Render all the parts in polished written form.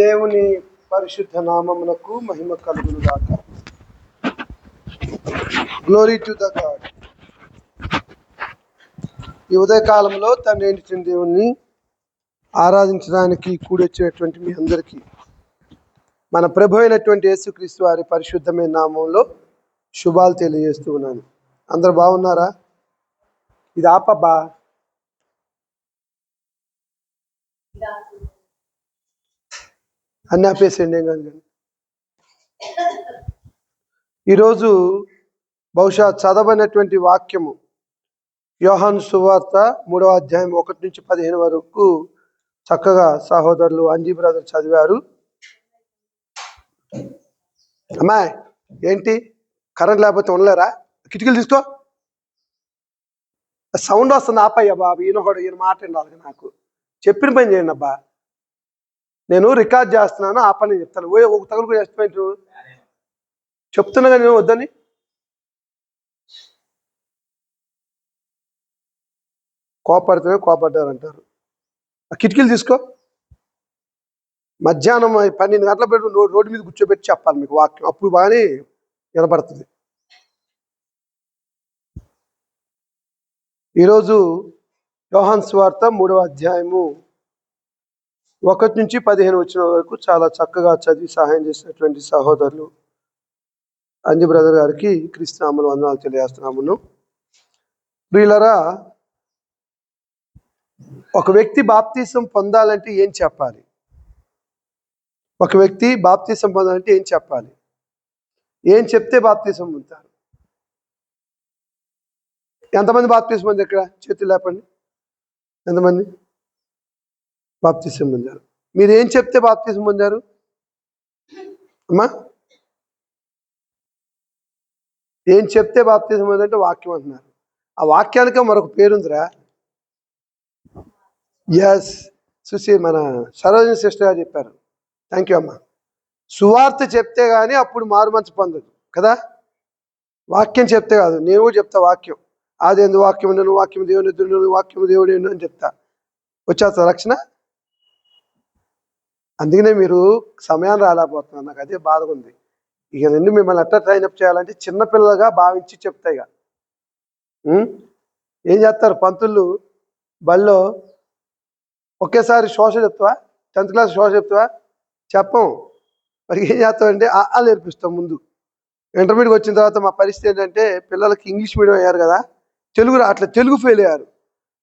దేవుని పరిశుద్ధ నామమునకు మహిమ కలుగును గాక. Glory to the God. ఈ ఉదయకాలంలో తండ్రి అయిన దేవుణ్ణి ఆరాధించడానికి కూడొచ్చినటువంటి మీ అందరికీ మన ప్రభు అయినటువంటి యేసుక్రీస్తు వారి పరిశుద్ధమైన నామంలో శుభాలు తెలియజేస్తూ ఉన్నాను. అందరు బాగున్నారా? ఇది ఆపబ్బా. అన్నీ ఆపేసేయండి, ఏం కాదు. కానీ ఈరోజు బహుశా చదవనటువంటి వాక్యము యోహాను సువార్త 3వ అధ్యాయం 1 నుంచి 15 వరకు చక్కగా సహోదరులు అంజీ బ్రదర్ చదివారు. అమ్మాయి ఏంటి కరెంట్ లేకపోతే ఉండలేరా? కిటికీలు తీసుకో. సౌండ్ వస్తుంది, ఆపయ్యా బాబు. ఈయన మాట వినాలి. నాకు చెప్పిన పని చేయండి అబ్బా. నేను రికార్డ్ చేస్తున్నాను, ఆ పని చెప్తాను. ఒక తగులుకు ఎస్టిమేట్ చెప్తున్నా కానీ నేను వద్దని. కోపడితేనే కోపడ్డారంటారు. ఆ కిటికీలు తీసుకో. మధ్యాహ్నం 12 గంటల పెట్టి రోడ్డు మీద కూర్చోబెట్టి చెప్పాలి మీకు వాక్యం, అప్పుడు బాగానే వినపడుతుంది. ఈరోజు యోహాను సువార్త 3వ అధ్యాయము 1 నుంచి 15 వచ్చిన వరకు చాలా చక్కగా చదివి సహాయం చేసినటువంటి సహోదరులు అంజీ బ్రదర్ గారికి క్రీస్తునామములో వందనాలు తెలియజేస్తున్నాము. ప్రియులరా, ఒక వ్యక్తి బాప్తీసం పొందాలంటే ఏం చెప్పాలి? ఒక వ్యక్తి బాప్తీసం పొందాలంటే ఏం చెప్పాలి? ఏం చెప్తే బాప్తీసం పొందుతారు? ఎంతమంది బాప్తీసం పొందారు? ఇక్కడ చేతులు లేపండి. ఎంతమంది బాప్తీసం పొందారు? మీరు ఏం చెప్తే బాప్తీసం పొందారు అమ్మా? ఏం చెప్తే బాప్తీసం పొందంటే వాక్యం అంటున్నారు. ఆ వాక్యానికే మరొక పేరుందిరా. ఎస్, చూసి మన సరోజిని సిస్టర్ గారు చెప్పారు. థ్యాంక్ యూ అమ్మా. సువార్త చెప్తే కానీ అప్పుడు మారు మనసు పొందదు కదా. వాక్యం చెప్తే కాదు. నేను కూడా చెప్తా వాక్యం. ఆది వాక్యం నువ్వు, వాక్యం దేవుని ఎదురు, వాక్యం దేవుడు అని చెప్తా. వచ్చేస్తా రక్షణ. అందుకనే మీరు సమయాన్ని రాలేకపోతున్నారు. నాకు అదే బాధగా ఉంది. ఇక రెండు మిమ్మల్ని ఎట్లా ట్రైనప్ చేయాలంటే చిన్నపిల్లలుగా భావించి చెప్తాయి. ఏం చేస్తారు పంతులు బళ్ళో? ఒకేసారి శోష చెప్తావా? 10th క్లాస్ శోష చెప్తావా? చెప్పం. మరి ఏం చేస్తామంటే వాళ్ళు నేర్పిస్తాం ముందు. ఇంటర్మీడియట్కి వచ్చిన తర్వాత మా పరిస్థితి ఏంటంటే పిల్లలకి ఇంగ్లీష్ మీడియం అయ్యారు కదా, తెలుగు అట్లా తెలుగు ఫెయిల్ అయ్యారు.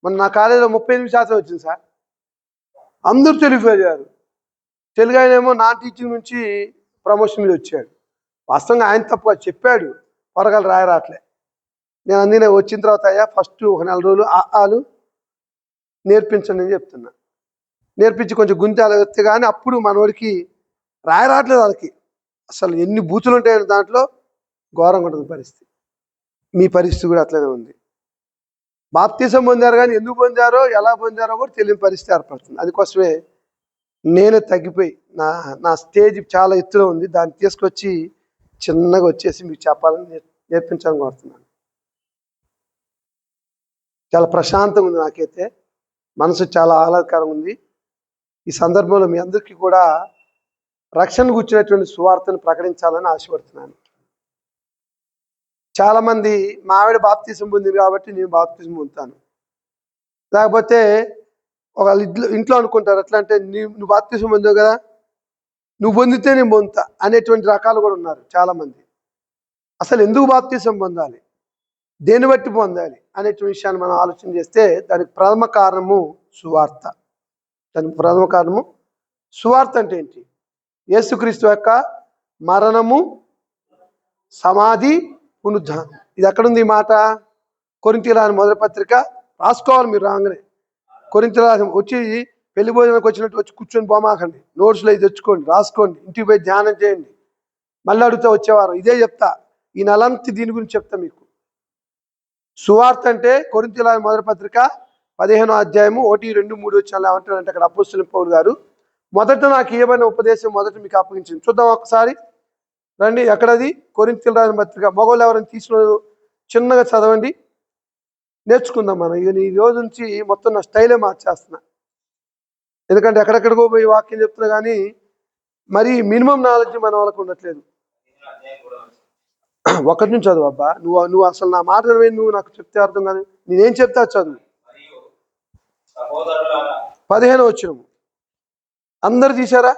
మన నా కాలేజీలో 38% వచ్చింది సార్. అందరూ తెలుగు ఫెయిల్ అయ్యారు. తెలుగు ఆయన ఏమో నాన్ టీచింగ్ నుంచి ప్రమోషన్ మీద వచ్చాడు. వాస్తవంగా ఆయన తప్పుగా చెప్పాడు, పొరగాలు రాయరాట్లే. నేను అందుకనే వచ్చిన తర్వాత అయ్యా ఫస్ట్ ఒక 4 రోజులు ఆలు నేర్పించండి అని చెప్తున్నా. నేర్పించి కొంచెం గుంతాలు వస్తే కానీ అప్పుడు మనోడికి రాయరాట్లేదు. వాళ్ళకి అసలు ఎన్ని బూతులు ఉంటాయని దాంట్లో ఘోరంగా ఉంటుంది పరిస్థితి. మీ పరిస్థితి కూడా అట్లనే ఉంది. బాప్తీసం పొందారు కానీ ఎందుకు పొందారో ఎలా పొందారో కూడా తెలియని పరిస్థితి ఏర్పడుతుంది. అందుకోసమే నేనే తగ్గిపోయి నా స్టేజ్ చాలా ఎత్తులో ఉంది. దాన్ని తీసుకొచ్చి చిన్నగా వచ్చేసి మీకు చెప్పాలని నేర్పించాలని కోరుతున్నాను. చాలా ప్రశాంతంగా ఉంది. నాకైతే మనసు చాలా ఆహ్లాదకరంగా ఉంది. ఈ సందర్భంలో మీ అందరికీ కూడా రక్షణ కూర్చున్నటువంటి సువార్తను ప్రకటించాలని ఆశపడుతున్నాను. చాలామంది మా ఆవిడ బాప్తీసం పొందింది కాబట్టి నేను బాప్తీసం పొందుతాను, లేకపోతే ఒక ఇంట్లో అనుకుంటారు ఎట్లా అంటే నువ్వు బాప్తీసం పొందావు కదా, నువ్వు పొందితే నేను పొందుతా అనేటువంటి రకాలు కూడా ఉన్నారు చాలామంది. అసలు ఎందుకు బాప్తీసం పొందాలి, దేన్ని బట్టి పొందాలి అనేటువంటి విషయాన్ని మనం ఆలోచన చేస్తే దానికి ప్రథమ కారణము సువార్త. దానికి ప్రథమ కారణము సువార్త అంటే ఏంటి? యేసుక్రీస్తు యొక్క మరణము, సమాధి, పునరుద్ధానం. ఇది ఎక్కడుంది ఈ మాట? కొరింథీయులకు రాసిన మొదటి పత్రిక రాసుకోవాలి. మీరు రాగానే కొరింథీయులకు వచ్చి పెళ్లి భోజనానికి వచ్చినట్టు వచ్చి కూర్చొని పోమాకండి. నోట్స్లో ఇది తెచ్చుకోండి, రాసుకోండి, ఇంటికి పోయి ధ్యానం చేయండి. మళ్ళీ అడిగితే వచ్చేవారు ఇదే చెప్తా. ఈ నెలంతా దీని గురించి చెప్తా మీకు. సువార్త అంటే కొరింథీయులకు రాసిన మొదటి పత్రిక 15వ అధ్యాయము 1, 2, 3 వచ్చాను ఏమంటారంటే అక్కడ అపోస్తలుడైన పౌలు గారు మొదట నాకు ఇవ్వబడిన ఉపదేశం మొదట మీకు అప్పగించింది. చూద్దాం ఒకసారి రండి. ఎక్కడది? కొరింథీయులకు రాసిన పత్రిక. మగవాళ్ళు ఎవరైనా తీసుకున్న చిన్నగా చదవండి, నేర్చుకుందాం మనం. ఈ రోజు నుంచి మొత్తం నా స్టైలే మార్చేస్తున్నా. ఎందుకంటే ఎక్కడెక్కడికో పోయి వాక్యం చెప్తున్నా కానీ మరి మినిమం నాలెడ్జ్ మన వాళ్ళకు ఉండట్లేదు. ఒకటి నుంచి చదువు అబ్బా, నువ్వు అసలు నా మాట నువ్వు నాకు చెప్తే అర్థం కాదు. నేనేం చెప్తా చదువు. 15 వచ్చినము అందరు తీశారా?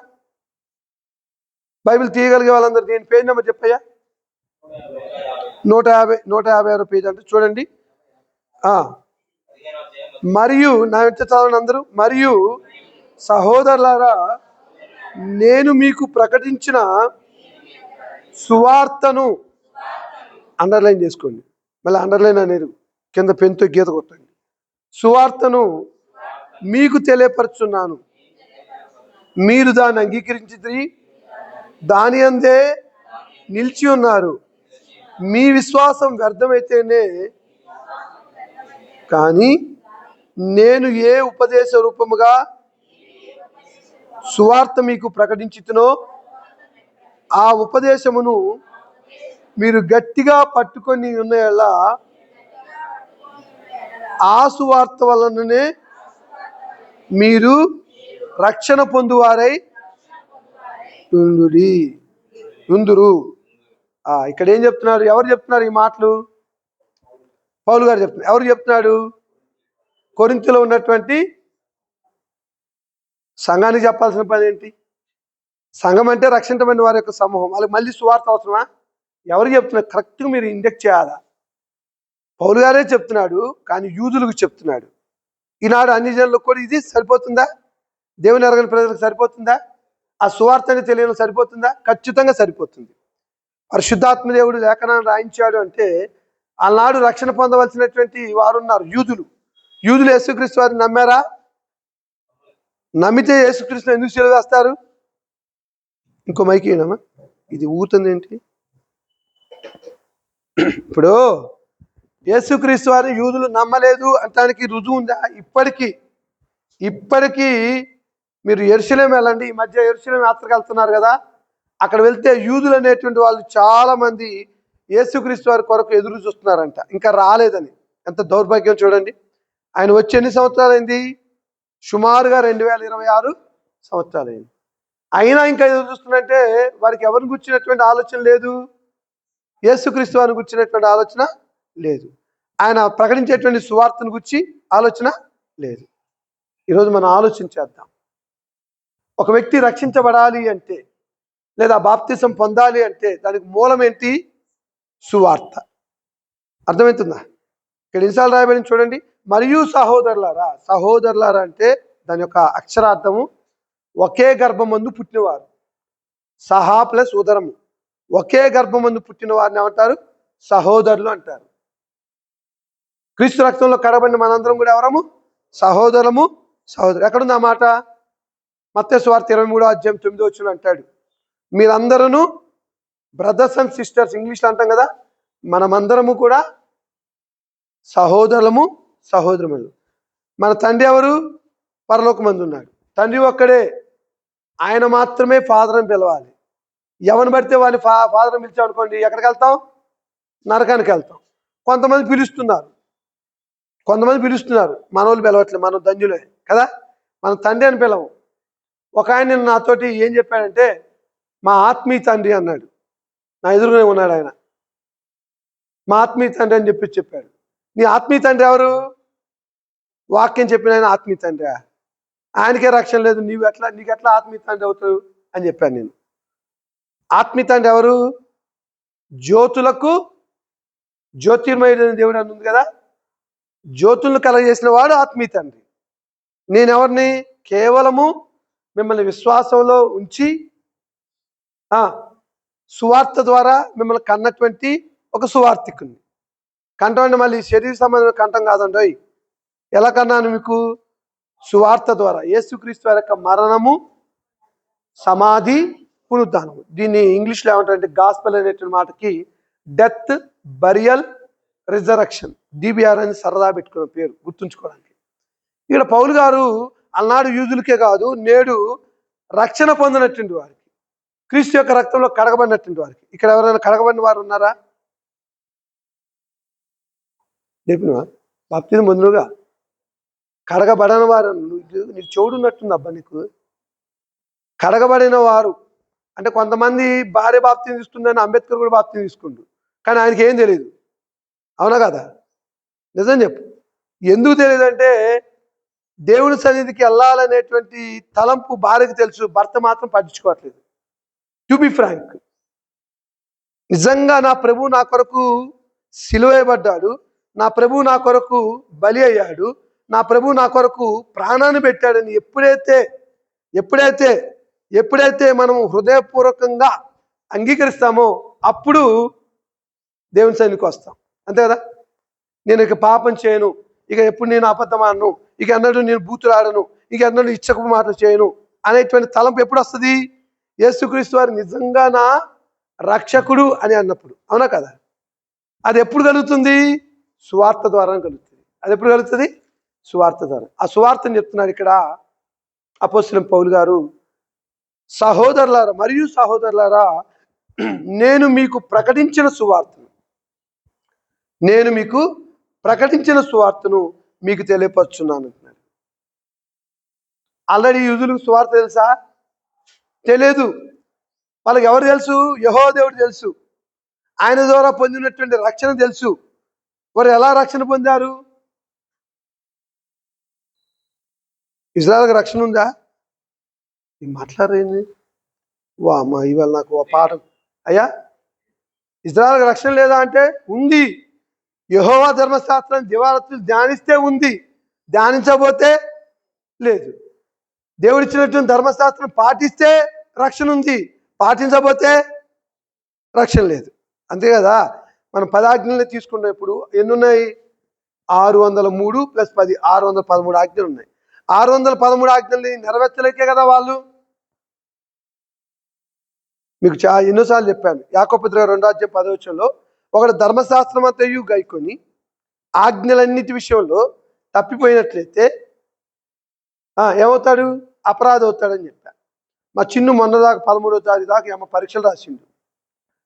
బైబిల్ తీయగలిగే వాళ్ళందరూ దీని పేజ్ నెంబర్ చెప్పయ్యా. 156 పేజ్ అంటే చూడండి. మరియు నా వెంట చదవండి అందరూ. మరియు సహోదరులారా, నేను మీకు ప్రకటించిన సువార్తను, అండర్లైన్ చేసుకోండి, మళ్ళీ అండర్లైన్ అనేది కింద పెన్తో గీత కొట్టండి. సువార్తను మీకు తెలియపరుచున్నాను, మీరు దాన్ని అంగీకరించి దాని అందే నిలిచి ఉన్నారు. మీ విశ్వాసం వ్యర్థమైతేనే కానీ నేను ఏ ఉపదేశ రూపముగా సువార్త మీకు ప్రకటించుతునో ఆ ఉపదేశమును మీరు గట్టిగా పట్టుకొని ఉన్న ఆ సువార్త వలననే మీరు రక్షణ పొందువారై ఉందురు. ఇక్కడ ఏం చెప్తున్నారు? ఎవరు చెప్తున్నారు ఈ మాటలు? పౌలు గారు చెప్తున్నారు. ఎవరు చెప్తున్నాడు? కొరింథీలో ఉన్నటువంటి సంఘానికి చెప్పాల్సిన పని ఏంటి? సంఘం అంటే రక్షించబడిన వారి యొక్క సమూహం. వాళ్ళకి మళ్ళీ సువార్త అవసరమా? ఎవరు చెప్తున్నారు? కరెక్ట్గా మీరు ఇండెక్ట్ చేయాలా. పౌలు గారే చెప్తున్నాడు, కానీ యూదులకు చెప్తున్నాడు. ఈనాడు అన్ని జనులకు కూడా ఇది సరిపోతుందా? దేవుని ఎరగని ప్రజలకు సరిపోతుందా? ఆ సువార్తని తెలియని సరిపోతుందా? ఖచ్చితంగా సరిపోతుంది. పరిశుద్ధాత్మ దేవుడు లేఖనాన్ని రాయించాడు అంటే ఆనాడు రక్షణ పొందవలసినటువంటి వారు ఉన్నారు, యూదులు యేసుక్రీస్తు వారిని నమ్మారా? నమ్మితే యేసుక్రీస్తుని ఎందుకు సిలువేస్తారు? ఇంకో మైకి ఏనమ్మా, ఇది ఊతుంది ఏంటి? ఇప్పుడు యేసుక్రీస్తు వారిని యూదులు నమ్మలేదు అంటానికి రుజువు ఉందా? ఇప్పటికీ మీరు యెరూషలేం వెళ్ళండి. ఈ మధ్య యెరూషలేం యాత్రకు వెళ్తున్నారు కదా, అక్కడ వెళ్తే యూదులు అనేటువంటి వాళ్ళు చాలా మంది యేసుక్రీస్తు వారి కొరకు ఎదురు చూస్తున్నారంట, ఇంకా రాలేదని. ఎంత దౌర్భాగ్యం చూడండి. ఆయన వచ్చి ఎన్ని సంవత్సరాలు అయింది? సుమారుగా 2026 సంవత్సరాలు అయింది. అయినా ఇంకా ఎదురు చూస్తున్నట్టే వారికి ఎవరిని గుర్చినటువంటి ఆలోచన లేదు, యేసుక్రీస్తు వారిని గుర్చినటువంటి ఆలోచన లేదు, ఆయన ప్రకటించేటువంటి సువార్తను గురించి ఆలోచన లేదు. ఈరోజు మనం ఆలోచించేద్దాం. ఒక వ్యక్తి రక్షించబడాలి అంటే లేదా బాప్తిసం పొందాలి అంటే దానికి మూలం ఏంటి? సువార్త. అర్థమవుతుందా? ఇక్కడ ఎన్నిసార్లు రాయబడింది చూడండి. మరియు సహోదరులారా అంటే దాని యొక్క అక్షరార్థము ఒకే గర్భమందు పుట్టినవారు. సహా ప్లస్ ఉదరము, ఒకే గర్భమందు పుట్టిన వారిని ఏమంటారు? సహోదరులు అంటారు. క్రీస్తు రక్తంలో కడబడిన మనందరం కూడా ఎవరము? సహోదరులు. ఎక్కడుంది ఆ మాట? మత్తయి సువార్త 23:9 అంటాడు, మీరందరూ బ్రదర్స్ అండ్ సిస్టర్స్, ఇంగ్లీష్లో అంటాం కదా, మనమందరము కూడా సహోదరులు. మన తండ్రి ఎవరు? పరలోకమందు ఉన్నాడు. తండ్రి ఒక్కడే, ఆయన మాత్రమే ఫాదర్ అని పిలవాలి. ఎవరిని పడితే వాడిని ఫాదర్ అని పిలిచాం అనుకోండి, ఎక్కడికి వెళ్తాం? నరకానికి వెళ్తాం. కొంతమంది పిలుస్తున్నారు, మన వాళ్ళు పిలవట్లేదు, మనం ధన్యులే కదా, మనం తండ్రి అని పిలవం. ఒక ఆయన నాతోటి ఏం చెప్పాడంటే, మా ఆత్మీయ తండ్రి అన్నాడు. నా ఎదురుగానే ఉన్నాడు ఆయన. మా ఆత్మీయ తండ్రి అని చెప్పాడు. నీ ఆత్మీయ తండ్రి ఎవరు? వాక్యం చెప్పిన ఆయన ఆత్మీయ తండ్రి. ఆయనకే రక్షణ లేదు, నీకు ఎట్లా ఆత్మీయ తండ్రి అవుతావు అని చెప్పాను నేను. ఆత్మీయ తండ్రి ఎవరు? జ్యోతిర్మయుడైన దేవుడు అని ఉంది కదా, జ్యోతులను కలగజేసిన వాడు ఆత్మీయ తండ్రి. నేనెవరిని? కేవలము మిమ్మల్ని విశ్వాసంలో ఉంచి సువార్త ద్వారా మిమ్మల్ని కన్నటువంటి ఒక సువార్తికుని. కంఠం అంటే మళ్ళీ శరీర సంబంధమైన కంఠం కాదండి. ఎలా కన్నాను మీకు? సువార్త ద్వారా, యేసుక్రీస్తు వారి యొక్క మరణము, సమాధి, పునరుద్ధానము. దీన్ని ఇంగ్లీష్లో ఏమంటారంటే గాస్పెల్ అనేటువంటి మాటకి డెత్, బరియల్, రిజరక్షన్, డిబిఆర్ అని సరదా పెట్టుకున్న పేరు గుర్తుంచుకోవడానికి. ఇక్కడ పౌలు గారు అలనాడు యూదులకే కాదు, నేడు రక్షణ పొందినటువంటి వారికి, క్రీస్తు యొక్క రక్తంలో కడగబడినటువంటి వారికి. ఇక్కడ ఎవరైనా కడగబడిన వారు ఉన్నారా? చెప్పినవా? బాప్తిజం పొందినగా కడగబడిన వారు. నీకు చెవుడు ఉన్నట్టుంది అబ్బా నీకు. కడగబడిన వారు అంటే కొంతమంది భార్య బాప్తిని తీసుకుందని అంబేద్కర్ కూడా బాప్తిని తీసుకుండు, కానీ ఆయనకి ఏం తెలియదు. అవునా కదా? నిజం చెప్పు. ఎందుకు తెలియదు అంటే దేవుని సన్నిధికి వెళ్ళాలనేటువంటి తలంపు భార్యకి తెలుసు, భర్త మాత్రం పట్టించుకోవట్లేదు. టు బి ఫ్రాంక్, నిజంగా నా ప్రభు నా కొరకు సిలువేయబడ్డాడు, నా ప్రభు నా కొరకు బలి అయ్యాడు, నా ప్రభు నా కొరకు ప్రాణాన్ని పెట్టాడని ఎప్పుడైతే మనం హృదయపూర్వకంగా అంగీకరిస్తామో అప్పుడు దేవుని సన్నిధికి వస్తాం. అంతే కదా? నేను ఇక పాపం చేయను, ఇక ఎప్పుడు నేను అబద్ధం ఆడను, ఇక అన్నట్టు నేను బూతులు ఆడను, ఇక అన్నట్టు ఇచ్చక మాటలు చేయను అనేటువంటి తలంపు ఎప్పుడు వస్తుంది? యేసుక్రీస్తు వారు నిజంగా నా రక్షకుడు అని అన్నప్పుడు. అవునా కదా? అది ఎప్పుడు కలుగుతుంది? సువార్త ద్వారా కలుగుతుంది. అది ఎప్పుడు కలుగుతుంది? సువార్త ద్వారా. ఆ సువార్తను చెప్తున్నారు ఇక్కడ అపోస్తలుడైన పౌలు గారు. సహోదరులారా, నేను మీకు ప్రకటించిన సువార్తను మీకు తెలియపరుచున్నాను అంటున్నాడు. ఆల్రెడీ యూదులకు సువార్త తెలుసా? తెలియదు. వాళ్ళకి ఎవరు తెలుసు? యెహోవా దేవుడు తెలుసు, ఆయన ద్వారా పొందినటువంటి రక్షణ తెలుసు. వారు ఎలా రక్షణ పొందారు? ఇజ్రాయెల్కి రక్షణ ఉందా? మాట్లాడేంది వా అమ్మ, ఇవాళ నాకు ఓ పాఠం. అయ్యా, ఇజ్రాయెల్కి రక్షణ లేదా అంటే ఉంది. యెహోవా ధర్మశాస్త్రం దివారాత్రులు ధ్యానిస్తే ఉంది, ధ్యానించబోతే లేదు. దేవుడిచ్చినటువంటి ధర్మశాస్త్రం పాటిస్తే రక్షణ ఉంది, పాటించబోతే రక్షణ లేదు. అంతే కదా? మనం 10 ఆజ్ఞల్ని తీసుకున్నప్పుడు ఎన్ని ఉన్నాయి? 603 + 10 613 ఆజ్ఞలు ఉన్నాయి. 613 ఆజ్ఞల్ని నెరవేర్చలేకే కదా వాళ్ళు. మీకు ఎన్నోసార్లు చెప్పాను, యాకోబు పత్రిక 2:10 ఒకడు ధర్మశాస్త్రం అంతయు గైకొని ఆజ్ఞలన్నిటి విషయంలో తప్పిపోయినట్లయితే ఏమవుతాడు? అపరాధి అవుతాడని చెప్పా. మా చిన్ను మొన్నదాకా 13వ తారీఖు దాకా ఏమో పరీక్షలు రాసిండు.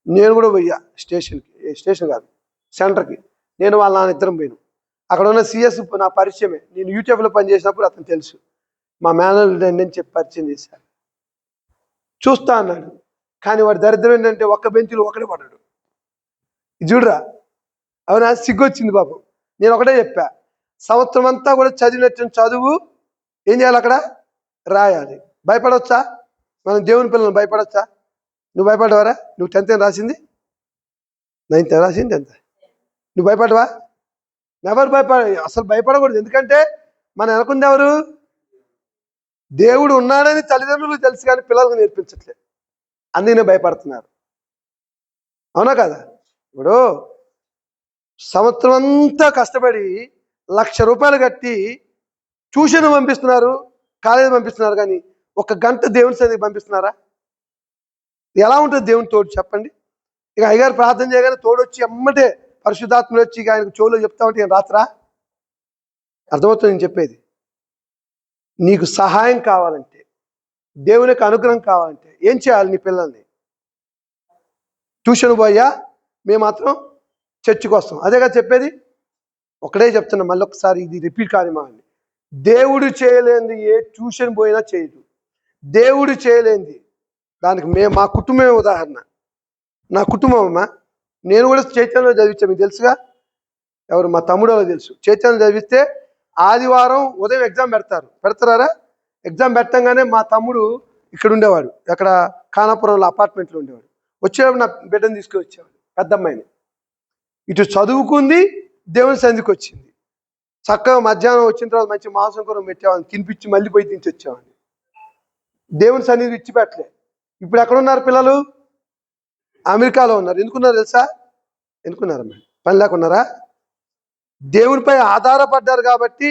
నేను కూడా పోయా స్టేషన్ కాదు, సెంటర్కి. నేను వాళ్ళ నాన్న ఇద్దరం పోయినాం. అక్కడ ఉన్న సిఎస్ నా పరిచయమే. నేను యూట్యూబ్లో పనిచేసినప్పుడు అతను తెలుసు. మా మేనేజర్ అని చెప్పి పరిచయం చేశారు. చూస్తా అన్నాడు, కానీ వాడి దరిద్రం ఏంటంటే ఒక్క బెంచ్లో ఒకడే పడ్డాడు. చూడరా, అవునా? సిగ్గొచ్చింది పాపం. నేను ఒకటే చెప్పా, సంవత్సరం అంతా కూడా చదివినట్టు చదువు ఏం చేయాలి? అక్కడ రాయాలి. భయపడవచ్చా? మనం దేవుని పిల్లలను భయపడవచ్చా? నువ్వు భయపడవారా? నువ్వు 10th రాసింది, 9th రాసింది, 10th. నువ్వు భయపడవా? ఎవరు అసలు భయపడకూడదు. ఎందుకంటే మన వెనకుంది ఎవరు? దేవుడు ఉన్నాడని తల్లిదండ్రులకు తెలుసు, కానీ పిల్లలకు నేర్పించట్లేదు, అందుకనే భయపడుతున్నారు. అవునా కదా? ఇప్పుడు సంవత్సరం అంతా కష్టపడి 1,00,000 రూపాయలు కట్టి ట్యూషన్ పంపిస్తున్నారు, కాలేజీ పంపిస్తున్నారు, కానీ 1 గంట దేవుని సన్నిధికి పంపిస్తున్నారా? ఎలా ఉంటుంది దేవుని తోడు చెప్పండి? ఇక అయ్యగారు ప్రార్థన చేయగానే తోడొచ్చి ఎమ్మటే పరిశుద్ధాత్మలు వచ్చి ఇక ఆయనకు చెవులో చెప్తా ఉంటే ఏం రాత్రా? అర్థమవుతుంది నేను చెప్పేది. నీకు సహాయం కావాలంటే, దేవుని యొక్క అనుగ్రహం కావాలంటే ఏం చేయాలి? నీ పిల్లల్ని ట్యూషన్ పోయా మేము మాత్రం చర్చికి వస్తాం, అదే కదా చెప్పేది. ఒకటే చెప్తున్నా, మళ్ళీ ఒకసారి ఇది రిపీట్ కాదు. అని దేవుడు చేయలేనిది ఏ ట్యూషన్ పోయినా చేయదు. దేవుడు చేయలేనిది దానికి మా కుటుంబమే ఉదాహరణ. నా కుటుంబం అమ్మా, నేను కూడా చైతన్యంలో చదివించాను, మీకు తెలుసుగా. ఎవరు? మా తమ్ముడు తెలుసు. చైతన్యం చదివిస్తే ఆదివారం ఉదయం ఎగ్జామ్ పెడతారా? ఎగ్జామ్ పెట్టంగానే మా తమ్ముడు ఇక్కడ ఉండేవాడు, ఎక్కడ ఖానాపురంలో అపార్ట్మెంట్లో ఉండేవాడు. వచ్చేటప్పుడు నా బిడ్డను తీసుకొని వచ్చేవాడు, పెద్ద అమ్మాయిని. ఇటు చదువుకుంది, దేవుని సన్నిధికి వచ్చింది. చక్కగా మధ్యాహ్నం వచ్చిన తర్వాత మంచి మాంసం కూర పెట్టేవాడిని, తినిపించి మళ్ళీ పోయి తినిచి వచ్చేవాడిని. దేవుని సన్నిధి విడిచిపెట్టలే. ఇప్పుడు ఎక్కడున్నారు పిల్లలు? అమెరికాలో ఉన్నారు. ఎందుకున్నారు తెలుసా? ఎందుకున్నారమ్మా? పని లేకున్నారా? దేవునిపై ఆధారపడ్డారు కాబట్టి.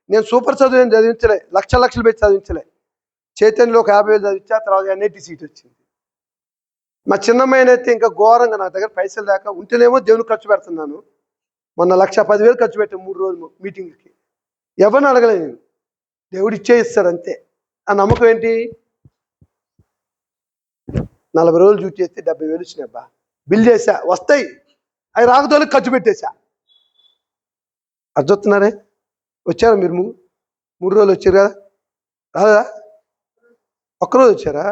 నేను సూపర్ చదువు ఏం చదివించలే, లక్షలు పెట్టి చదివించలే. చైతన్యలో ఒక 50,000 చదివించా, తర్వాత NIT సీట్ వచ్చింది. మా చిన్నమ్మాయిని అయితే ఇంకా ఘోరంగా, నా దగ్గర పైసలు లేక ఉంటేనేమో దేవునికి ఖర్చు పెడుతున్నాను. మొన్న 1,10,000 ఖర్చు పెట్టాను 3 రోజులు మీటింగ్కి. ఎవరిని అడగలేదు నేను, దేవుడు ఇచ్చేయిస్తాడు అంతే. ఆ నమ్మకం ఏంటి? 40 రోజులు డ్యూటీ చేస్తే 70,000 వచ్చినాయి. అబ్బా, బిల్ చేశా, వస్తాయి. అవి రాకతోళ్ళకి ఖర్చు పెట్టేశా. అర్థవుతున్నారే? వచ్చారా మీరు? 3 రోజులు వచ్చారు కదా, రాదా? ఒక్కరోజు వచ్చారా?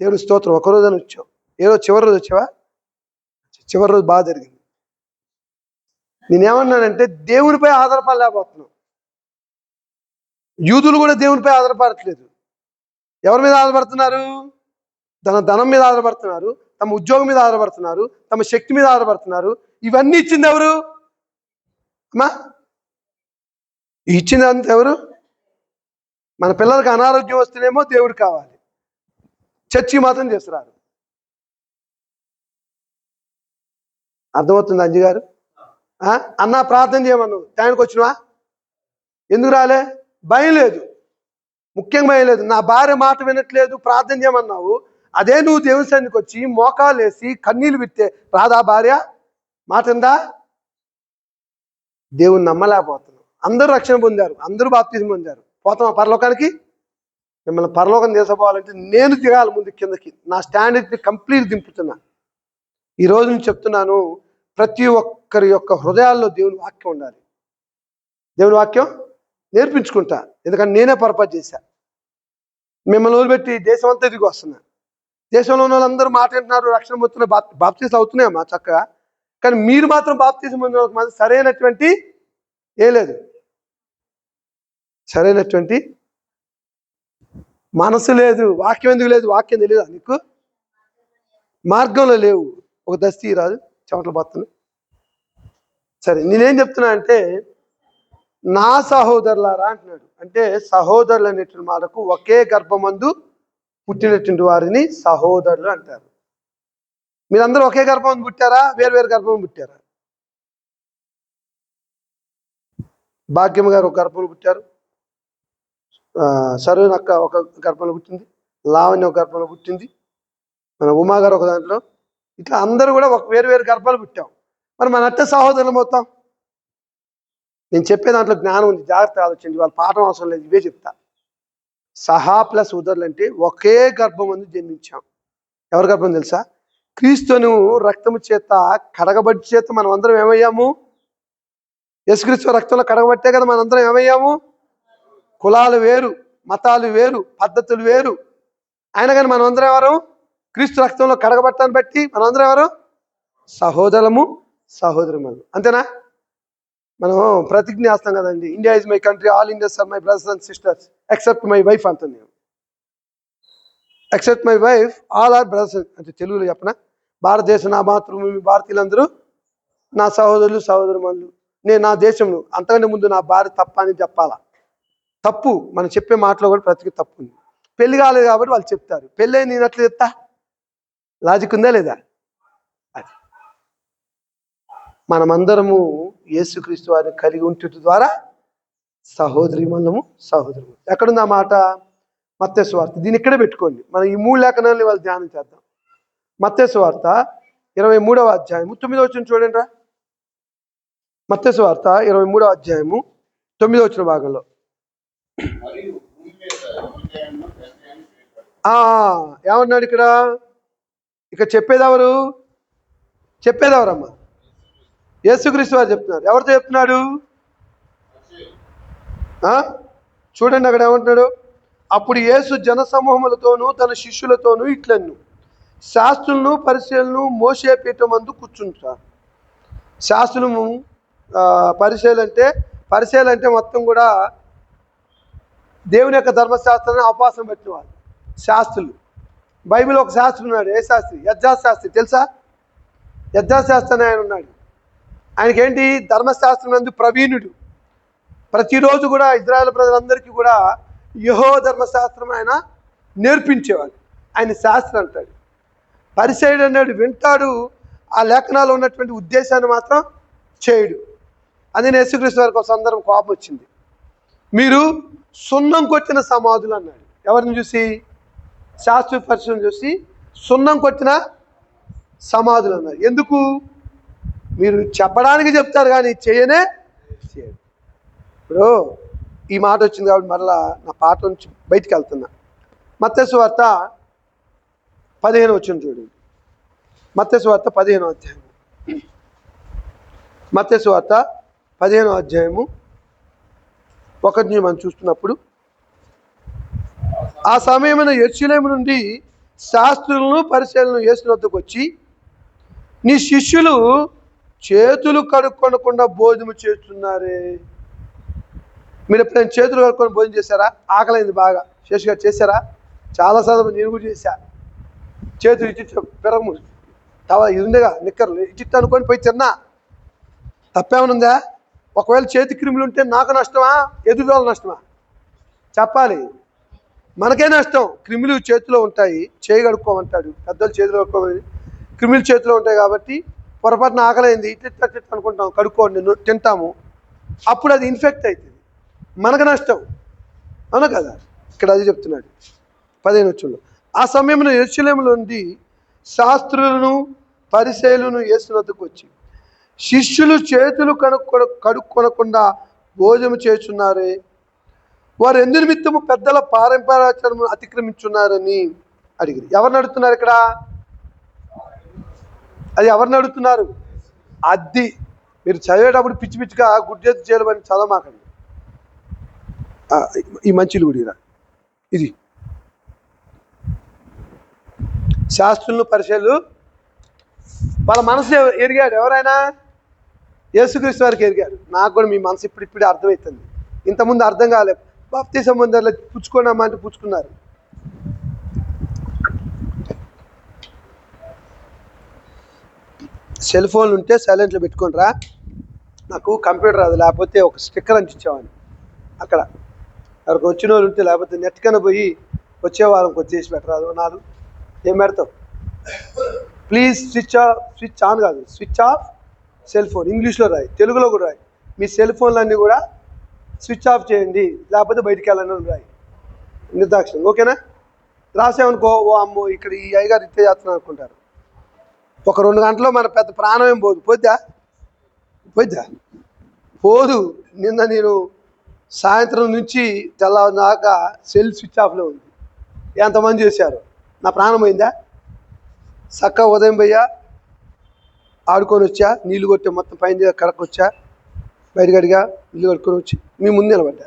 దేవుని స్తోత్రం. ఒకరోజు అని వచ్చావు, ఏ రోజు చివరి రోజు వచ్చావా? చివరి రోజు బాగా జరిగింది. నేనేమన్నానంటే దేవునిపై ఆధారపడలేకపోతున్నావు. యూదులు కూడా దేవునిపై ఆధారపడట్లేదు. ఎవరి మీద ఆధారపడుతున్నారు? ధనం మీద ఆధారపడుతున్నారు, తమ ఉద్యోగం మీద ఆధారపడుతున్నారు, తమ శక్తి మీద ఆధారపడుతున్నారు. ఇవన్నీ ఇచ్చింది ఎవరు అమ్మా? ఇచ్చింది అంత ఎవరు? మన పిల్లలకి అనారోగ్యం వస్తేనేమో దేవుడు కావాలి, చర్చి మాత్రం చేస్తున్నారు. అర్థమవుతుంది అంజి గారు? అన్న ప్రార్థన చేయమన్నావు, టైంకి వచ్చినవా? ఎందుకు రాలే? భయం లేదు, ముఖ్యంగా భయం లేదు. నా భార్య మాట వినట్లేదు, ప్రార్థన చేయమన్నావు. అదే నువ్వు దేవుని సన్నిధికి వచ్చి మోకాలు వేసి కన్నీళ్ళు విత్తే రాదా భార్య? మాట ఉందా? దేవుని నమ్మలేకపోతున్నావు. అందరూ రక్షణ పొందారు, అందరూ బాప్తిజం పొందారు. పోతామా పరలోకానికి? మిమ్మల్ని పరలోకం తీసుకుపోవాలంటే నేను దిగాలి ముందు కిందకి. నా స్టాండర్డ్ని కంప్లీట్ దింపుతున్నా. ఈరోజు నేను చెప్తున్నాను, ప్రతి ఒక్కరి యొక్క హృదయాల్లో దేవుని వాక్యం ఉండాలి. దేవుని వాక్యం నేర్పించుకుంటా, ఎందుకంటే నేనే పొరపాటు చేశా. మిమ్మల్ని వదిలిపెట్టి దేశం అంతా దిగి వస్తున్నా. దేశంలో ఉన్న వాళ్ళందరూ మాట్లాడుతున్నారు, రక్షణ పొందుతున్న బాప్తీసం అవుతున్నాయమ్మా చక్కగా. కానీ మీరు మాత్రం బాప్తీసం పొందిన మాత్రం సరైనటువంటి లేదు, సరైనటువంటి మనసు లేదు. వాక్యం ఎందుకు లేదు? వాక్యం తెలియదా నీకు? మార్గంలో లేవు. ఒక దస్తీ రాదు, చెమటలు పోతున్నాయి. సరే, నేనేం చెప్తున్నా అంటే నా సహోదరులారా అంటున్నాడు. అంటే సహోదరులు అనేటువంటి మాటకు ఒకే గర్భమందు పుట్టినటువంటి వారిని సహోదరులు అంటారు. మీరందరూ ఒకే గర్భం పుట్టారా? వేరు వేరు గర్భం పుట్టారా? భాగ్యమ్మ గారు ఒక గర్భంలో పుట్టారు, సరోజన అక్క ఒక గర్భంలో పుట్టింది, లావణ్య ఒక గర్భంలో పుట్టింది, మన ఉమా గారు ఒక దాంట్లో. ఇట్లా అందరూ కూడా ఒక వేరు వేరు గర్భాలు పుట్టాం. మరి మన అట్ట సహోదరులు మొత్తం. నేను చెప్పే దాంట్లో జ్ఞానం ఉంది, జాగ్రత్త ఆలోచించి. వాళ్ళ పాఠం అవసరం లేదు, ఇవే చెప్తా. సహా ప్లస్ ఉదరులు అంటే ఒకే గర్భం అందు జన్మించాం. ఎవరి గర్భం తెలుసా? క్రీస్తును రక్తము చేత కడగబడి చేత మనం అందరం ఏమయ్యాము? యేసుక్రీస్తు రక్తంలో కడగబట్టే కదా మనందరం ఏమయ్యాము? కులాలు వేరు, మతాలు వేరు, పద్ధతులు వేరు, అయినా కానీ మనం అందరం ఎవరు? క్రీస్తు రక్తంలో కడగబట్టాన్ని బట్టి మనందరం ఎవరు? సహోదరము సహోదరులు. అంతేనా? మనం ప్రతిజ్ఞ చేస్తాం కదండి, India is my country, all Indians are my brothers and sisters except my wife అంటుంది. Except my wife all are brothers అంటే తెలుగులో చెప్పనా? భారతదేశం నా మాతృభూమి, భారతీయులందరూ నా సహోదరులు సహోదరులు. నేను నా దేశంలో, అంతకంటే ముందు నా భార్య తప్ప అని చెప్పాలా? తప్పు. మనం చెప్పే మాటలో కూడా ప్రతి తప్పు ఉంది. పెళ్లి కాలేదు కాబట్టి వాళ్ళు చెప్తారు, పెళ్ళి నేను అట్లా చెప్తా. లాజిక్ ఉందా లేదా? అది మనమందరము యేసుక్రీస్తు వారిని కలిగి ఉంటుట ద్వారా సహోదరీమణులము సహోదరులు. ఎక్కడుంది ఆ మాట? మత్తయి సువార్త. దీన్ని ఇక్కడే పెట్టుకోండి. మనం ఈ 3 లేఖనాలని వాళ్ళు ధ్యానం చేద్దాం. మత్తయి సువార్త 23వ అధ్యాయము 9వ వచనం చూడండి రా. మత్తయి సువార్త 23వ అధ్యాయము 9వ వచన భాగంలో ఏమన్నాడు ఇక్కడ? ఇక చెప్పేదెవరు? చెప్పేదెవరమ్మా? యేసుక్రీస్తు వారు చెప్తున్నారు. ఎవరితో చెప్తున్నాడు? చూడండి అక్కడ ఏమంటున్నాడు. అప్పుడు యేసు జనసమూహములతోనూ తన శిష్యులతోనూ ఇట్లన్ను, శాస్త్రులను పరిశీలను మోషే పీఠం మందు కూర్చుంటారు. శాస్త్రులు పరిశీలు అంటే మొత్తం కూడా దేవుని యొక్క ధర్మశాస్త్రాన్ని అవకాశం పెట్టిన వాళ్ళు శాస్త్రులు. బైబిల్ ఒక శాస్త్రి ఉన్నాడు. ఏ శాస్త్రి? యజ్ఞశాస్త్రి. తెలుసా? యజ్ఞశాస్త్రి అని ఆయన ఉన్నాడు. ఆయనకేంటి? ధర్మశాస్త్రం నందు ప్రవీణుడు. ప్రతిరోజు కూడా ఇజ్రాయేల్ ప్రజలందరికీ కూడా యెహోవా ధర్మశాస్త్రం ఆయన నేర్పించేవాడు. ఆయన శాస్త్రి అంటాడు. పరిసయ్యుడు అన్నాడు, వింటాడు, ఆ లేఖనాలు ఉన్నటువంటి ఉద్దేశాన్ని మాత్రం చేయడు. అని యేసుక్రీస్తు వారికి ఒక సందర్భం కోపం వచ్చింది. మీరు సున్నం కొట్టిన సమాధులు అన్నాడు. ఎవరిని చూసి? శాస్త్ర పరిశీలన చూసి సున్నం కొట్టిన సమాధులు అన్నారు. ఎందుకు? మీరు చెప్పడానికి చెప్తారు కానీ చేయనే చేయడు. ఇప్పుడు ఈ మాట వచ్చింది కాబట్టి మరలా నా పాట నుంచి బయటికి వెళ్తున్నా. మత్తయి సువార్త 15వ వచనం చూడండి. మత్తయి సువార్త 15వ అధ్యాయము. మత్తయి సువార్త 15వ అధ్యాయము 1 మనం చూస్తున్నప్పుడు, ఆ సమయమున యెరూషలేము నుండి శాస్త్రులను పరిశీలన యేసు వద్దకు వచ్చి, నీ శిష్యులు చేతులు కడుక్కొనకుండా భోజనం చేస్తున్నారే. మీరు ఎప్పుడైనా చేతులు కడుక్కొని భోజనం చేశారా? ఆకలైంది బాగా, శేషు గారు చేశారా? చాలా సందర్భం నేను కూడా చేశా. చేతులు ఇచ్చి పెరగము ఇది ఉండేగా నిక్కర్లు ఇచ్చిట్టు అనుకొని పోయి తిన్నా. తప్పేమనుందా? ఒకవేళ చేతి క్రిములు ఉంటే నాకు నష్టమా, ఎదుటి నష్టమా? చెప్పాలి. మనకే నష్టం. క్రిములు చేతిలో ఉంటాయి, చేయి కడుక్కోమంటాడు పెద్దలు. చేతులు కడుక్కోమని క్రిములు చేతిలో ఉంటాయి కాబట్టి పొరపాటున ఆకలైంది ఇట్ట అనుకుంటాం, కడుక్కోండి తింటాము. అప్పుడు అది ఇన్ఫెక్ట్ అవుతుంది, మనకు నష్టం. అవును కదా? ఇక్కడ అది చెప్తున్నాడు 15వ వచనంలో. ఆ సమయంలో యెరూషలేములో నుండి శాస్త్రులను పరిసయ్యులను యేసు వద్దకు వచ్చి, శిష్యులు చేతులు కడుక్కొనకుండా భోజనం చేస్తున్నారే, వారు ఎందు నిమిత్తము పెద్దల పారంపరాచారము అతిక్రమించున్నారని అడిగిరి. ఎవరిని అడుగుతున్నారు ఇక్కడ? అది ఎవరిని అడుగుతున్నారు? అది మీరు చదివేటప్పుడు పిచ్చి పిచ్చిగా గుడ్డెత్తు చేయలేమని చదవమాకండి. ఈ మంచిలు కూడా ఇది శాస్త్రులను పరిచయాలు వాళ్ళ మనసు ఎరిగాడు. ఎవరైనా? యేసుక్రీస్తు వారికి ఎరిగాడు. నాకు కూడా మీ మనసు ఇప్పుడిప్పుడే అర్థమవుతుంది, ఇంతకుముందు అర్థం కాలేదు. బాప్తిసం పొందారు, పుచ్చుకోనమ్మా అంటే పుచ్చుకున్నారు. సెల్ ఫోన్లు ఉంటే సైలెంట్లో పెట్టుకోనరా. నాకు కంప్యూటర్ రాదు, లేకపోతే ఒక స్టిక్కర్ అంటించేవాడిని అక్కడ. ఎవరికి వచ్చిన వాళ్ళు ఉంటే, లేకపోతే నెట్ కన్నా పోయి వచ్చే వాళ్ళకి వచ్చేసి పెట్టరాదు. 4 ఏం పెడతావు? ప్లీజ్ స్విచ్ ఆన్ కాదు, స్విచ్ ఆఫ్ సెల్ ఫోన్. ఇంగ్లీష్లో రాయి, తెలుగులో కూడా రాయి. మీ సెల్ ఫోన్లన్నీ కూడా స్విచ్ ఆఫ్ చేయండి, లేకపోతే బయటికి వెళ్ళండి రాయి, నిర్దాక్షిణ్యం. ఓకేనా? రాసామనుకో, ఓ అమ్మో ఇక్కడ ఈ అయ్యగారు ఇట్టే చేస్తున్నాను అనుకుంటారు. ఒక 2 గంటల్లో మన పెద్ద ప్రాణం ఏం పోద్దా? పోదు. నిన్న నేను సాయంత్రం నుంచి తెల్లవారు దాకా సెల్ స్విచ్ ఆఫ్లో ఉంది. ఎంతమంది చేశారు? నా ప్రాణం పోయిందా? చక్కగా ఉదయం పోయా, ఆడుకొని వచ్చా, నీళ్ళు కొట్టే మొత్తం పైన కడకొచ్చా, బయటగడిగా నీళ్ళు కడుక్కొని వచ్చి మీ ముందు నిలబడ్డా.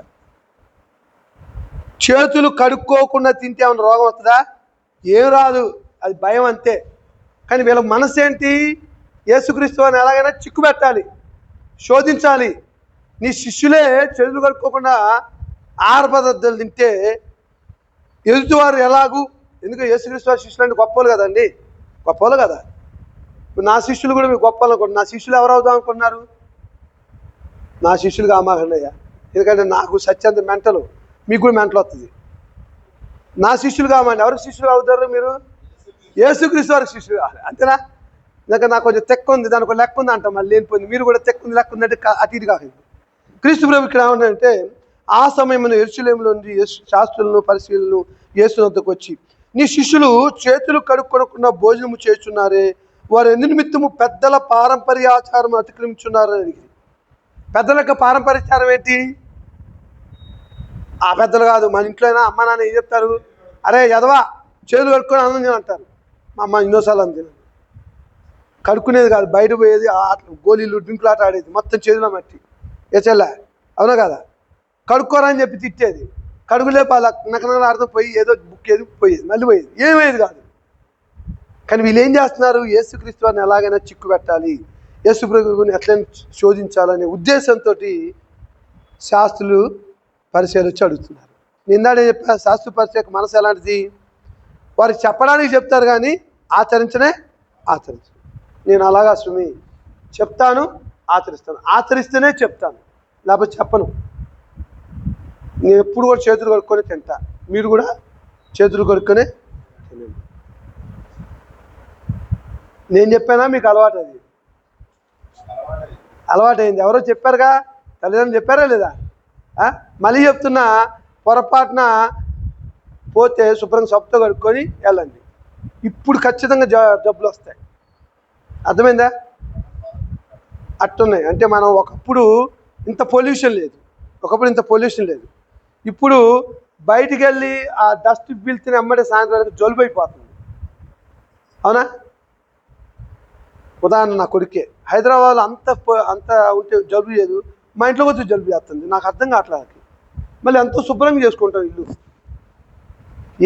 చేతులు కడుక్కోకుండా తింటే ఏమైనా రోగం వస్తుందా? ఏం రాదు, అది భయం అంతే. కానీ వీళ్ళ మనసు ఏంటి? యేసుక్రీస్తు అని ఎలాగైనా చిక్కు పెట్టాలి, శోధించాలి. నీ శిష్యులే చేతులు కడుక్కోకుండా ఆహార పదార్థాలు తింటే ఎదుటివారు ఎలాగూ? ఎందుకంటే యేసుక్రీస్తు వారి శిష్యులు అంటే గొప్పలు కదండి, గొప్పలు కదా. ఇప్పుడు నా శిష్యులు కూడా మీకు గొప్పలు అనుకోండి. నా శిష్యులు ఎవరు అవుదాం అనుకున్నారు? నా శిష్యులు కామాకండియ్యా, ఎందుకంటే నాకు సత్యంత మెంటలు, మీకు కూడా మెంటలు వస్తుంది. నా శిష్యులు కామండి. ఎవరికి శిష్యులు అవుతారు మీరు? యేసుక్రీస్తు వారికి శిష్యులు కావాలి, అంతేనా? ఇంకా నాకు కొంచెం తెక్క ఉంది, దానికి లెక్క ఉంది అంటాం, మళ్ళీ లేనిపోయింది. మీరు కూడా తెక్క ఉంది లెక్క ఉందంటే అటు ఇది కాదు. క్రీస్తు ప్రభు ఇక్కడ ఏమంటే, ఆ సమయంలో యెరూషలేములో నుండి శాస్త్రులను పరిశీలను యేసు వద్దకు వచ్చి, నీ శిష్యులు చేతులు కడుక్కొనకుండా భోజనము చేస్తున్నారే, వారు ఎందు నిమిత్తము పెద్దల పారంపర్యాచారం అతిక్రమించున్నారని అడిగి. పెద్దల యొక్క పారంపర్యాచారం ఏంటి? ఆ పెద్దలు కాదు, మన ఇంట్లో అయినా అమ్మ నాన్న ఏం చెప్తారు? అరే ఎదవా చేతులు కడుక్కొని అన్నం తిని అంటారు. మా అమ్మ ఎన్నోసార్లు అన్నం తినదు. కడుక్కునేది కాదు, బయట పోయేది, గోళీలు డ్రింకులు ఆట ఆడేది, మొత్తం చేతిలో మట్టి. చెల్ల అవునా కదా? కడుక్కోరా అని చెప్పి తిట్టేది. కడుగులే పాల నకనకలు ఆడుతూ పోయి ఏదో బుక్కేది, పోయేది, మళ్ళీ పోయేది, ఏమయ్యేది కాదు. కానీ వీళ్ళు ఏం చేస్తున్నారు? యేసుక్రీస్తు వారిని ఎలాగైనా చిక్కు పెట్టాలి, యేసు ప్రభువుని ఎట్లయినా శోధించాలనే ఉద్దేశంతో శాస్త్రులు పరిచయాలు వచ్చి అడుగుతున్నారు. నిందాడే చెప్పా, శాస్త్ర పరిచయ మనసు ఎలాంటిది? వారికి చెప్పడానికి చెప్తారు కానీ ఆచరించరు. నేను అలాగా సుమి చెప్తాను, ఆచరిస్తాను, ఆచరిస్తేనే చెప్తాను, లేకపోతే చెప్పను. నేను ఎప్పుడు కూడా చేతులు కడుక్కొని తింటా, మీరు కూడా చేతులు కడుక్కొని తినండి. నేను చెప్పానా మీకు అలవాటు? అది అలవాటైంది. ఎవరో చెప్పారుగా, తల్లిదండ్రులు చెప్పారా లేదా? మళ్ళీ చెప్తున్నా, పొరపాటున పోతే శుభ్రంగా సబ్బుతో కడుక్కొని వెళ్ళండి. ఇప్పుడు ఖచ్చితంగా జబ్బులు వస్తాయి. అర్థమైందా? అట్టున్నాయి. అంటే మనం ఒకప్పుడు ఇంత పొల్యూషన్ లేదు, ఇప్పుడు బయటికి వెళ్ళి ఆ డస్ట్ పీల్చిన అమ్మడే సాయంత్రం వరకు జలుబు అయిపోతుంది. అవునా? ఉదాహరణ నా కొడుకే హైదరాబాద్లో అంత ఉంటే జలుబు చేయదు, మా ఇంట్లోకి వచ్చి జలుబు చేస్తుంది. నాకు అర్థం కావట్లేదు. మళ్ళీ ఎంతో శుభ్రంగా చేసుకుంటాం ఇల్లు,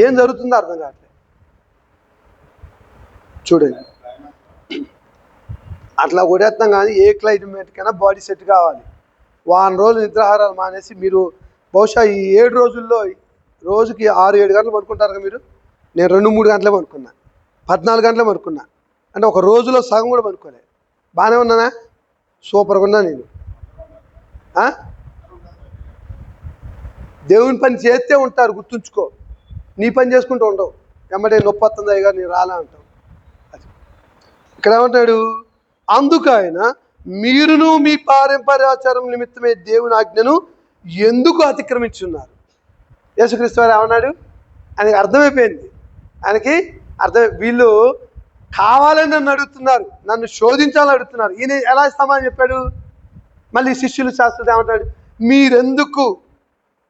ఏం జరుగుతుందో అర్థం కావట్లేదు. చూడండి, అట్లా కొడేస్తాం కానీ ఏ క్లైమేట్కైనా బాడీ సెట్ కావాలి. వారం రోజులు నిద్రాహారాలు మానేసి మీరు బహుశా ఈ 7 రోజుల్లో రోజుకి 6-7 గంటలు పడుకుంటారు కదా మీరు. నేను 2-3 గంటలే పడుకున్నా, 14 గంటలే పడుకున్నా. అంటే ఒక రోజులో సగం కూడా పడుకోలే. బాగానే ఉన్నానా? సూపర్గా ఉన్నా నేను. దేవుని పని చేస్తే ఉంటారు, గుర్తుంచుకో. నీ పని చేసుకుంటూ ఉండవు. ఎమ్మటే నొప్పి వస్తుంది అయ్యగా నేను రాలా అంటావు. అది ఇక్కడ ఏమంటాడు, అందుకైన మీరును మీ పారంపర్యాచారం నిమిత్తమే దేవుని ఆజ్ఞను ఎందుకు అతిక్రమించున్నారు? యేసుక్రీస్తు వారు ఏమన్నాడు? ఆయనకి అర్థమైపోయింది. ఆయనకి వీళ్ళు కావాలని నన్ను అడుగుతున్నారు, నన్ను శోధించాలని అడుగుతున్నారు. ఈయన ఎలా ఇస్తామని చెప్పాడు? మళ్ళీ శిష్యులు శాస్త్రులు ఏమంటాడు? మీరెందుకు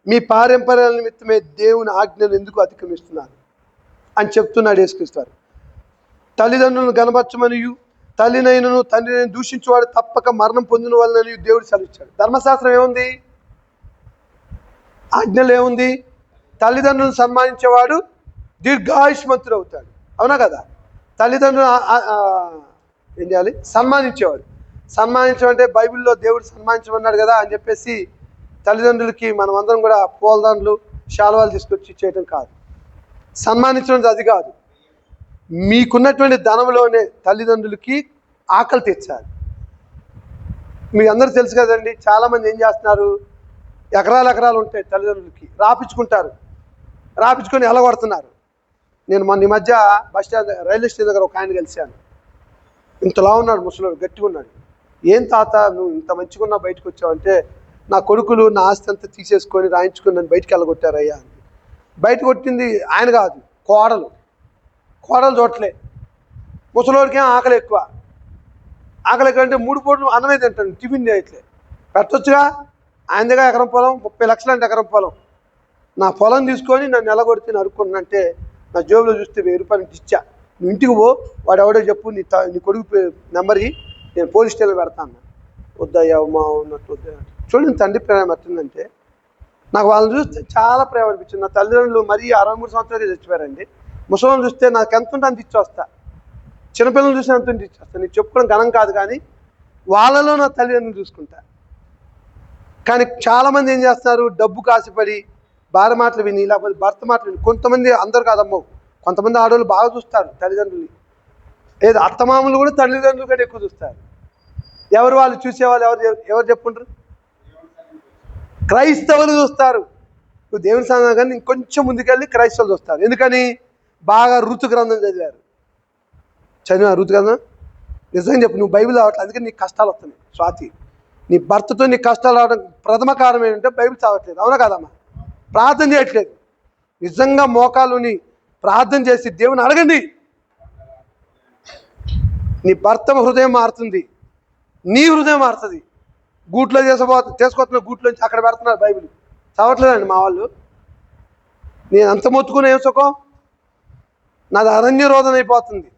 మీ పారంపర్యాల నిమిత్తమే దేవుని ఆజ్ఞను ఎందుకు అతిక్రమిస్తున్నారు అని చెప్తున్నాడు యేసుక్రీస్తు వారు. తల్లిదండ్రులను గనపరచమనియు తల్లినైనను తండ్రినైనా దూషించేవాడు తప్పక మరణం పొందిన వాళ్ళని దేవుడు సెలవిచ్చాడు. ధర్మశాస్త్రం ఏముంది? ఆజ్ఞలు ఏముంది? తల్లిదండ్రులను సన్మానించేవాడు దీర్ఘాయుష్మంతుడు అవుతాడు. అవునా కదా? తల్లిదండ్రులు ఏం చేయాలి? సన్మానించమంటే బైబిల్లో దేవుడు సన్మానించమన్నాడు కదా అని చెప్పేసి తల్లిదండ్రులకి మనం అందరం కూడా పూలదండలు శాలువాలు తీసుకొచ్చి చేయడం కాదు. సన్మానించడం అది కాదు. మీకున్నటువంటి ధనంలోనే తల్లిదండ్రులకి ఆకలి తీర్చాలి. మీ అందరూ తెలుసు కదండి, చాలామంది ఏం చేస్తున్నారు, ఎకరాలు ఉంటాయి తల్లిదండ్రులకి, రాపించుకొని ఎలగొడుతున్నారు. నేను మొన్న ఈ మధ్య బస్ స్టాండ్ రైల్వే స్టేషన్ దగ్గర ఒక ఆయన కలిశాను. ఇంతలా ఉన్నాడు, ముసలోడు, గట్టిగా ఉన్నాడు. ఏం తాత నువ్వు ఇంత మంచిగా బయటకు వచ్చావంటే, నా కొడుకులు నా ఆస్తి అంతా తీసేసుకొని రాయించుకొని నన్ను బయటికి వెళ్ళగొట్టారయ్యా అని. బయట కొట్టింది ఆయన కాదు, కోడలు చూడట్లే. ముసలోడికి ఆకలి ఎక్కువ అంటే 3 పూటలు అన్నమే తింటాను, టిఫిన్ చేయట్లే. పెట్టొచ్చుగా, ఆయన దగ్గర ఎకరం పొలం 30 లక్షలు అంటే ఎకరం పొలం. నా పొలం తీసుకొని నన్ను ఎలగొడితే నరుక్కున్నంటే నా జోబులో చూస్తే 1000 రూపాయలు ఇచ్చా. నువ్వు ఇంటికి పో, వాడు ఎవడో చెప్పు, నీ కొడుకు నెంబర్కి నేను పోలీస్ స్టేషన్లో పెడతాను. వద్దయ్యా మా ఉన్నట్టు వద్దయ్యా. చూడండి తండ్రి ప్రేమ ఎట్టిందంటే, నాకు వాళ్ళని చూస్తే చాలా ప్రేమ అనిపించింది. నా తల్లిదండ్రులు మరీ 63 సంవత్సరాలకే చచ్చిపోయారండి. ముసలిని చూస్తే నాకు ఎంత ఉంటే అంత ఇచ్చొస్తా, చిన్నపిల్లలు చూసి అంత ఉంటే ఇచ్చేస్తా. నీకు చెప్పుకోవడం ఘనం కాదు, కానీ వాళ్ళలో నా తల్లిదండ్రులు చూసుకుంటా. కానీ చాలామంది ఏం చేస్తున్నారు, డబ్బు కాసిపడి భార్య మాటలు విని, లేకపోతే భర్త మాటలు విని. కొంతమంది, అందరు కాదమ్మో, కొంతమంది ఆడవాళ్ళు బాగా చూస్తారు తల్లిదండ్రులు. లేదు, అత్తమామలు కూడా తల్లిదండ్రులు కంటే ఎక్కువ చూస్తారు. ఎవరు వాళ్ళు చూసేవాళ్ళు? ఎవరు చెప్పుకుంటారు? క్రైస్తవులు చూస్తారు. నువ్వు దేవుని సంఘం కానీ ఇంకొంచెం ముందుకెళ్ళి క్రైస్తవులు చూస్తారు. ఎందుకని? బాగా ఋతు గ్రంథం చదివా ఋతు గ్రంథం. నిజంగా చెప్పు, నువ్వు బైబిల్ రావట్లేదు, అందుకని నీకు కష్టాలు వస్తున్నాయి. స్వాతి, నీ భర్తతో నీకు కష్టాలు రావడం ప్రథమ కారణం ఏంటంటే బైబిల్ చదవట్లేదు. అవునా కాదమ్మా? ప్రార్థన చేయట్లేదు. నిజంగా మోకాలుని ప్రార్థన చేసి దేవుని అడగండి. నీ భర్త హృదయం మారుతుంది, నీ హృదయం మారుతుంది. గూట్లో తీసుకొస్తున్న గూట్లోంచి అక్కడ పెడుతున్నారు బైబిల్. చదవట్లేదండి మా వాళ్ళు. నేను అంత మొత్తుకుని ఏం సుఖం? నాది అరణ్య రోదన అయిపోతుంది.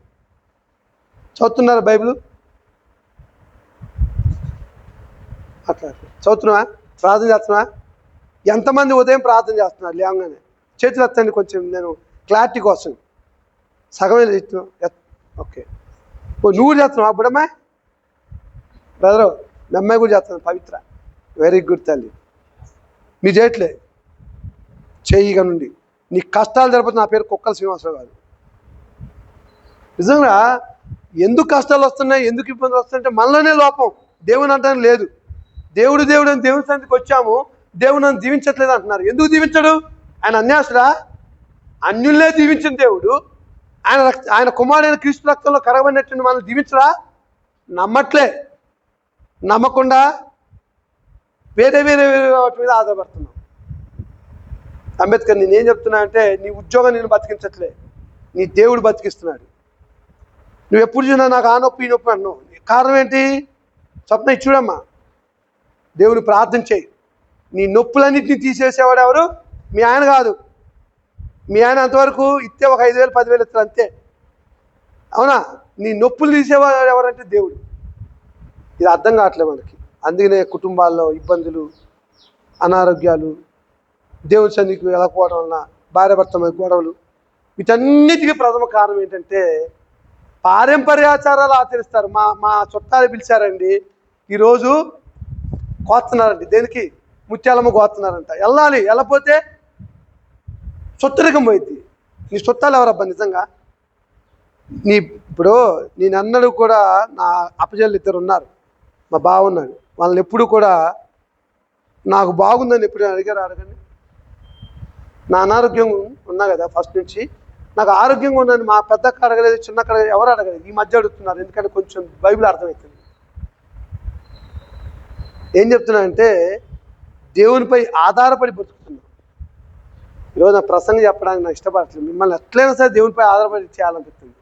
చదువుతున్నారు బైబిల్? అట్లా చదువుతున్నావా? ప్రార్థన చేస్తున్నావా? ఎంతమంది ఉదయం ప్రార్థన చేస్తున్నారు లేవగానే? చేతులు ఎత్తండి కొంచెం, నేను క్లారిటీ కోసం. సగమే చేస్తున్నావు. ఓకే, నువ్వు కూడా చేస్తున్నావు అప్పుడమ్మాయి? బ్రదరు, మీ అమ్మాయి కూడా చేస్తున్నాను. పవిత్ర, వెరీ గుడ్ తల్లి. మీరు చేయట్లే, చెయ్యిగా నుండి. నీ కష్టాలు జరపదు. నా పేరు కుక్కల శ్రీనివాసరావు కాదు. నిజంగా ఎందుకు కష్టాలు వస్తున్నాయి, ఎందుకు ఇబ్బందులు వస్తున్నాయంటే మనలోనే లోపం. దేవుని అంటానికి లేదు. దేవుడు అని దేవుని సన్నిధికి వచ్చాము, దేవుడు నన్ను దీవించట్లేదు అంటున్నారు. ఎందుకు దీవించడు? ఆయన అన్యాసుడా? అన్యుల్లే దీవించిన దేవుడు. ఆయన కుమారుడైన క్రీస్తు రక్తంలో కరగబడినట్టు మనల్ని దీవించరా? నమ్మకుండా వేరే వాటి మీద ఆధారపడుతున్నాం. అంబేద్కర్, నేనేం చెప్తున్నా అంటే, నీ ఉద్యోగం నేను బతికించట్లే, నీ దేవుడు బతికిస్తున్నాడు. నువ్వు ఎప్పుడు చూసినా నాకు ఆ నొప్పి ఈ నొప్పి అంటున్నావు. కారణం ఏంటి? స్వప్న చూడమ్మా, దేవుని ప్రార్థన చేయి. నీ నొప్పులన్నింటినీ తీసేసేవాడు ఎవరు? మీ ఆయన కాదు. మీ ఆయన అంతవరకు ఇస్తే ఒక 5,000 10,000 ఇస్తారు అంతే. అవునా? నీ నొప్పులు తీసేవాడు ఎవరంటే దేవుడు. ఇది అర్థం కావట్లేదు మనకి. అందుకనే కుటుంబాల్లో ఇబ్బందులు, అనారోగ్యాలు, దేవుని సన్నిధికి వెళ్ళకపోవడం వలన భార్యాభర్త గొడవలు, వీటన్నిటికీ ప్రథమ కారణం ఏంటంటే పారంపర్యాచారాలు ఆచరిస్తారు. మా మా చుట్టాలు పిలిచారండి, ఈరోజు కోస్తున్నారండి. దేనికి? ముత్యాలమ్మ కోస్తున్నారంట. వెళ్ళాలి, వెళ్ళపోతే చుట్టరికం పోయింది. నీ చుట్టాలు ఎవరబ్బా నిజంగా? ఇప్పుడు నేనన్నడు కూడా నా అప్పజల్లు ఇద్దరు ఉన్నారు, మా బావ ఉన్నాడు. వాళ్ళని ఎప్పుడు కూడా నాకు బాగుందని ఎప్పుడు అడగండి. నా అనారోగ్యం ఉన్నా కదా ఫస్ట్ నుంచి, నాకు ఆరోగ్యంగా ఉందని మా పెద్దక్క అడగలేదు, చిన్నక్క అడగలేదు, ఎవరు అడగలేదు. ఈ మధ్య అడుగుతున్నారు, ఎందుకంటే కొంచెం బైబిల్ అర్థమవుతుంది. ఏం చెప్తున్నానంటే దేవునిపై ఆధారపడి బతుకుతున్నాను. ఈరోజు నా ప్రసంగం చెప్పడానికి నాకు ఇష్టపడట్లేదు. మిమ్మల్ని ఎట్లయినా సరే దేవునిపై ఆధారపడి చేయాలనిపిస్తుంది.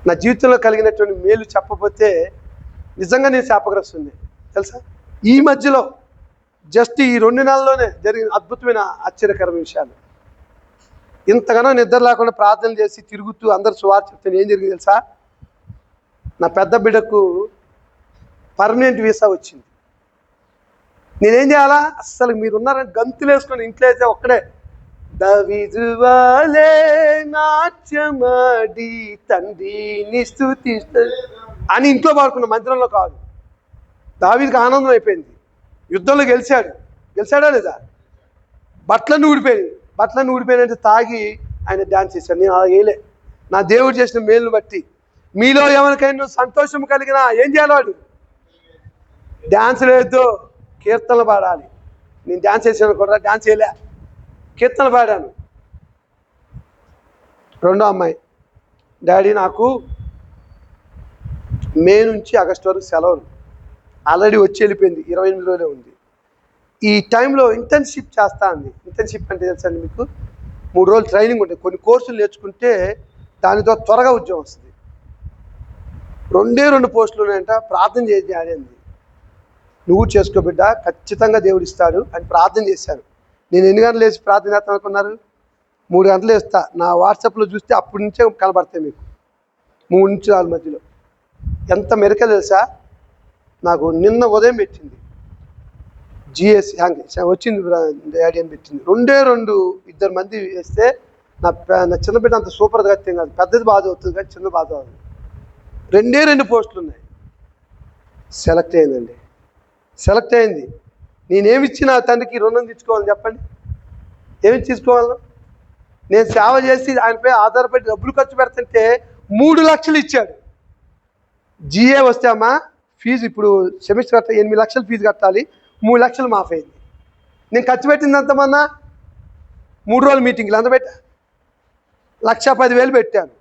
నా జీవితంలో కలిగినటువంటి మేలు చెప్పకపోతే నిజంగా నేను శాపగ్రస్తుంది తెలుసా. ఈ మధ్యలో జస్ట్ ఈ 2 నెలల్లోనే జరిగిన అద్భుతమైన ఆశ్చర్యకరమైన విషయాలు. ఇంతగానో నిద్ర లేకుండా ప్రార్థన చేసి తిరుగుతూ అందరు సువార్త చెప్తే ఏం జరిగింది తెలుసా? నా పెద్ద బిడ్డకు పర్మనెంట్ వీసా వచ్చింది. నేనేం చేయాలా? అస్సలు మీరున్నారని గంతులు వేసుకొని ఇంట్లో అయితే ఒక్కడే దవిజువాలే నాట్యమాడి తండ్రిని స్తుతిస్తూ అని ఇంట్లో పాడుకున్న, మందిరంలో కాదు. దావీదుకి ఆనందం అయిపోయింది, యుద్ధంలో గెలిచాడా లేదా? బట్టలన్నీ ఊడిపోయినట్టు తాగి ఆయన డ్యాన్స్ చేశాడు. నేను అలా వేయలే. నా దేవుడు చేసిన మేలును బట్టి మీలో ఎవరికైనా సంతోషం కలిగినా ఏం చేయాలి? వాడు డ్యాన్స్ లేదు, కీర్తనలు పాడాలి. నేను డ్యాన్స్ చేసాను కూడా, డ్యాన్స్ చేయలే, కీర్తనలు పాడాను. రెండో అమ్మాయి, డాడీ నాకు మే నుంచి ఆగస్టు వరకు సెలవులు, ఆల్రెడీ వచ్చి వెళ్ళిపోయింది, 28 రోజులే ఉంది. ఈ టైంలో ఇంటర్న్షిప్ చేస్తా అంది. ఇంటర్న్షిప్ అంటే తెలుసండి మీకు? 3 రోజులు ట్రైనింగ్ ఉంటుంది. కొన్ని కోర్సులు నేర్చుకుంటే దానితో త్వరగా ఉద్యోగం వస్తుంది. 2 పోస్టులు ఉన్నాయంట. ప్రార్థన చేసి ఆడింది, నువ్వు చేసుకో బిడ్డ, ఖచ్చితంగా దేవుడు ఇస్తాడు అని ప్రార్థన చేశాను. నేను ఎన్ని గంటలు వేసి ప్రార్థన చేస్తాను అనుకున్నారు? 3 గంటలు వేస్తా. నా వాట్సాప్లో చూస్తే అప్పటి నుంచే కనబడతాయి మీకు, 3 నుంచి 4 మధ్యలో. ఎంత మెరక తెలుసా? నాకు నిన్న ఉదయం పెట్టింది, జిఎస్ వచ్చింది డాడీ అని పెట్టింది. 2 మంది వేస్తే నా చిన్న బిడ్డ అంత సూపర్గా అయితే కాదు, పెద్దది బాధ అవుతుంది కానీ చిన్న బాధ అవుతుంది. 2 పోస్టులు ఉన్నాయి. సెలెక్ట్ అయిందండి, సెలెక్ట్ అయింది. నేనేమిచ్చి నా తండ్రికి రుణం తీసుకోవాలని చెప్పండి? ఏమి తీసుకోవాలను? నేను సేవ చేసి ఆయనపై ఆధారపడి డబ్బులు ఖర్చు పెడుతుంటే 3 లక్షలు ఇచ్చాడు. జిఏ వస్తే అమ్మా ఫీజు ఇప్పుడు సెమిస్టర్ కట్టాలి, 8 లక్షలు ఫీజు కట్టాలి, 3 లక్షలు మాఫ్ అయింది. నేను ఖర్చు పెట్టింది అంతమన్నా 3 రోజుల మీటింగ్లు అంత పెట్టా, 1,10,000 పెట్టాను.